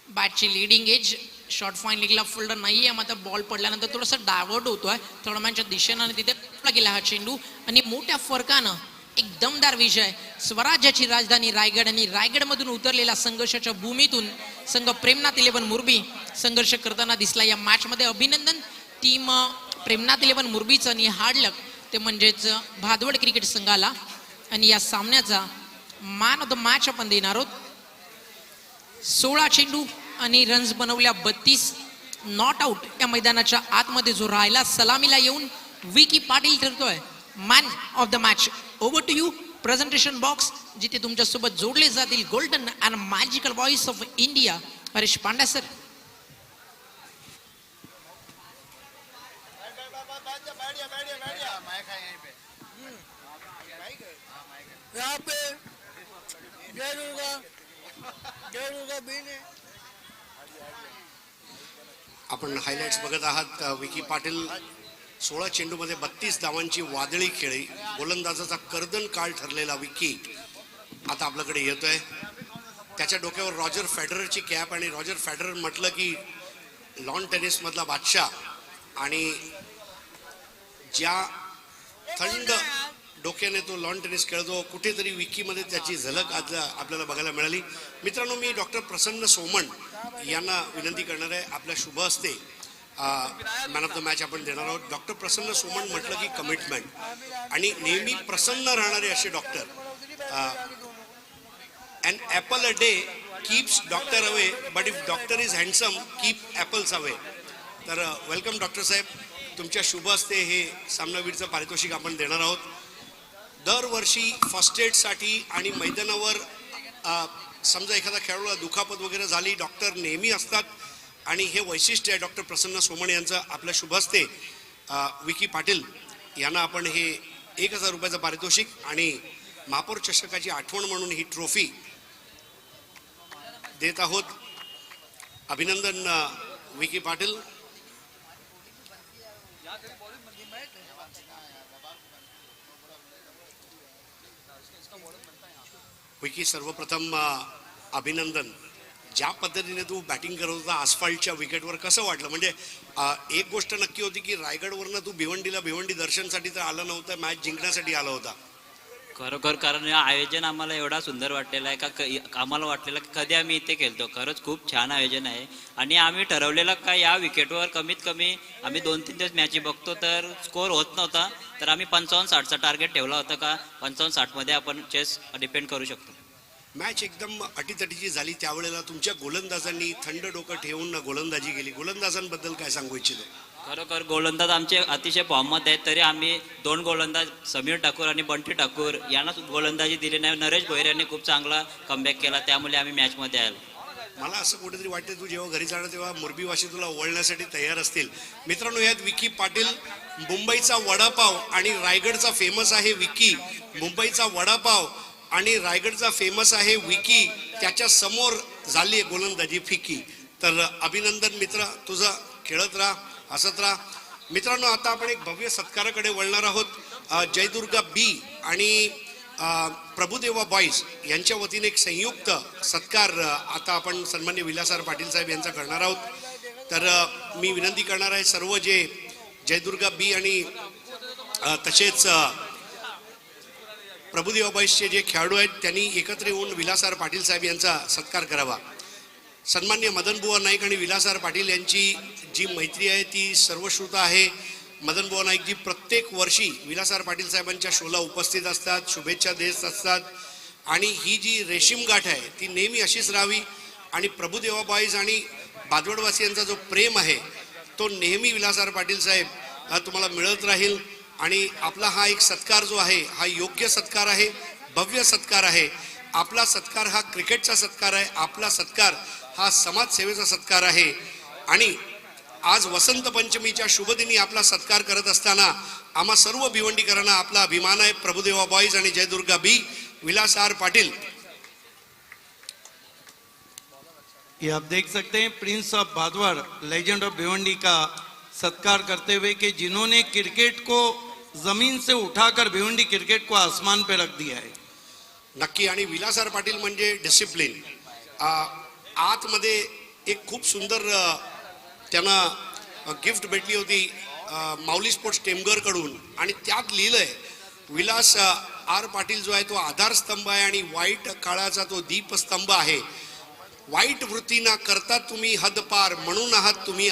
बॅटची लिडिंग एज, शॉर्ट फाईन लीगला फोल्डर नाहीये, मात्र बॉल पडल्यानंतर थोडासा डायव्हर्ट होतोय थर्डमॅनच्या दिशेनं आणि तिथे गेला हा चेंडू आणि मोठ्या फरकानं एक दमदार विजय. स्वराज्याची राजधानी रायगड आणि रायगडमधून उतरलेला संघर्षाच्या भूमीतून संघ प्रेमनाथ 11 मुरबी संघर्ष करताना दिसला. या मॅच मध्ये अभिनंदन टीम प्रेमनाथ 11 मुरबीचं आणि हार्ड लक ते म्हणजेच भादवड क्रिकेट संघाला. आणि या सामन्याचा मॅन ऑफ द मॅच आपण देणार आहोत. 16 चेंडू आणि रन्स बनवल्या 32, नॉट आउट या मैदानाच्या आतमध्ये जो राहिला सलामीला येऊन विकी पाटील ठरतोय man of the match. Over to you presentation box, जिथे तुमच्या सोबत जोडले जातील golden and magical voice of India Harish Panda sir. यहाँ पे जय दुर्गा बीन है. आपण हायलाइट्स बघत आहात. विकी पाटील 16 चेंडूमध्ये 32 धावांची वादळी खेळी. गोलंदाजाचा कर्दन काळ ठरलेला विकी आता आपल्याकडे येतोय. त्याच्या डोक्यावर रॉजर फेडररची कॅप आणि रॉजर फेडरर म्हटलं की लॉन टेनिस मधला बादशाह आणि ज्या थंड डोक्याने तो लॉन टेनिस खेळतो कुठेतरी विकीमध्ये त्याची झलक आज आपल्याला बघायला मिळाली. मित्रांनो, मी डॉक्टर प्रसन्न सोमण यांना विनंती करणार आहे. आपल्या शुभ हस्ते मॅन ऑफ द मॅच आपण देणार आहोत. डॉक्टर प्रसन्न सोमण म्हटलं की कमिटमेंट आणि नेहमी प्रसन्न राहणारे असे doctor. An apple a day keeps doctor away, but if doctor is handsome, keep apples away. तर वेलकम डॉक्टर साहेब. तुमच्या शुभ हस्ते हे सामनावीरचं पारितोषिक आपण देणार आहोत. दरवर्षी फर्स्ट एडसाठी आणि मैदानावर समजा एखादा खेळाडूला दुखापत वगैरे झाली, डॉक्टर नेहमी असतात आणि हे वैशिष्ट्य आहे डॉक्टर प्रसन्न सोमण यांचं. आपल्या शुभ हस्ते विकी पाटील यांना आपण हे 1000 रुपयाचं पारितोषिक आणि महापौर चषकाची आठवण म्हणून ही ट्रॉफी देत आहोत. अभिनंदन विकी पाटील. विकी, सर्वप्रथम अभिनंदन. ज्या पद्धतीने तू बॅटिंग करत होता आसफाल्टच्या विकेटवर कसं वाटलं? म्हणजे एक गोष्ट नक्की होती की रायगडवरनं तू भिवंडी दर्शनसाठी तर आला नव्हता, मॅच जिंकण्यासाठी आला होता. खरोखर कारण हे आयोजन आम्हाला एवढा सुंदर वाटलेलं आहे का आम्हाला वाटलेलं की कधी आम्ही इथे खेळतो. खरंच खूप छान आयोजन आहे आणि आम्ही ठरवलेलं का या विकेटवर कमीत कमी आम्ही 2-3 दिवस मॅची बघतो तर स्कोअर होत नव्हता, तर आम्ही 55-60चा टार्गेट ठेवला होता का 55-60 आपण चेस डिपेंड करू शकतो. मॅच एकदम अटीतटीची झाली. त्यावेळेला तुमच्या गोलंदाजांनी थंड डोकं ठेवून गोलंदाजी केली. गोलंदाजांबद्दल काय सांगू इच्छितो? खरोखर गोलंदाज आमचे अतिशय फॉर्ममध्ये आहेत, तरी आम्ही 2 गोलंदाज समीर ठाकूर आणि बंटी ठाकूर यांना गोलंदाजी दिली नाही. नरेश भोईर यांनी खूप चांगला कमबॅक केला, त्यामुळे आम्ही मॅचमध्ये आलो. मला असं कुठेतरी वाटतं तू जेव्हा घरी जाणार तेव्हा मुरबीवाशी तुला ओळखण्यासाठी तयार असतील. मित्रांनो, यात विकी पाटील. मुंबईचा वडापाव आणि रायगडचा फेमस आहे विकी. मुंबईचा वडापाव आणि रायगडचा फेमस आहे विकी. त्याच्या समोर झाली गोलंदाजी फिकी. तर अभिनंदन मित्र, तुझं. खेळत राहा, हसत राहा. मित्रांनो, आता आपण एक भव्य सत्काराकडे वळणार आहोत. जयदुर्गा बी आणि प्रभुदेवा बॉईज यांच्या वतीने एक संयुक्त सत्कार आता आपण सन्मान्य विलासराव पाटील साहेब यांचा करणार आहोत. तर मी विनंती करणार आहे सर्व जे जयदुर्गा बी आणि तसेच प्रभुदेवा बॉईजचे जे खेळाडू आहेत त्यांनी एकत्र येऊन विलासराव पाटील साहेब यांचा सत्कार करावा. सन्मान्य मदनबुवा नाईक आणि विलासराव पाटील यांची जी मैत्री आहे ती सर्वश्रुत आहे. मदनबुवा नाईकजी प्रत्येक वर्षी विलासराव पाटील साहेबांच्या शोला उपस्थित असतात, शुभेच्छा देत असतात आणि ही जी रेशीम गाठ आहे ती नेहमी अशीच राहावी. आणि प्रभुदेवा बॉईज आणि बादवडवासियांचा जो प्रेम आहे तो नेहमी विलासराव पाटील साहेब तुम्हाला मिळत राहील. आणि आपला हा एक सत्कार जो आहे हा योग्य सत्कार आहे, भव्य सत्कार आहे. आपला सत्कार हा क्रिकेटचा सत्कार आहे, आपला सत्कार हा समाजसेवेचा सत्कार आहे. आणि आज वसंत पंचमीच्या शुभदिनी आपला सत्कार करत असताना आम्हा सर्व भिवंडीकरांना आपला अभिमान आहे. प्रभुदेवा बॉईज आणि जयदुर्गा बी, विलास आर पाटिल. ये आप देख सकते हैं prince of Bhadwad, legend of Bhiwandi का सत्कार करते हुए कि जिन्होंने क्रिकेट को जमीन से उठाकर भिवंडी क्रिकेट को आसमान पे रख दिया है. नक्की. आणि विलास आर पाटील म्हणजे डिसिप्लिन. आतमध्ये एक खूप सुंदर त्यांना गिफ्ट भेटली होती माऊली स्पोर्ट्स टेमघर कडून आणि त्यात लिहिलंय विलास आर पाटील जो आहे तो आधारस्तंभ आहे आणि वाईट काळाचा तो दीपस्तंभ आहे. वाईट वृत्तीना करता तुम्ही हदपार, म्हणून आहात तुम्ही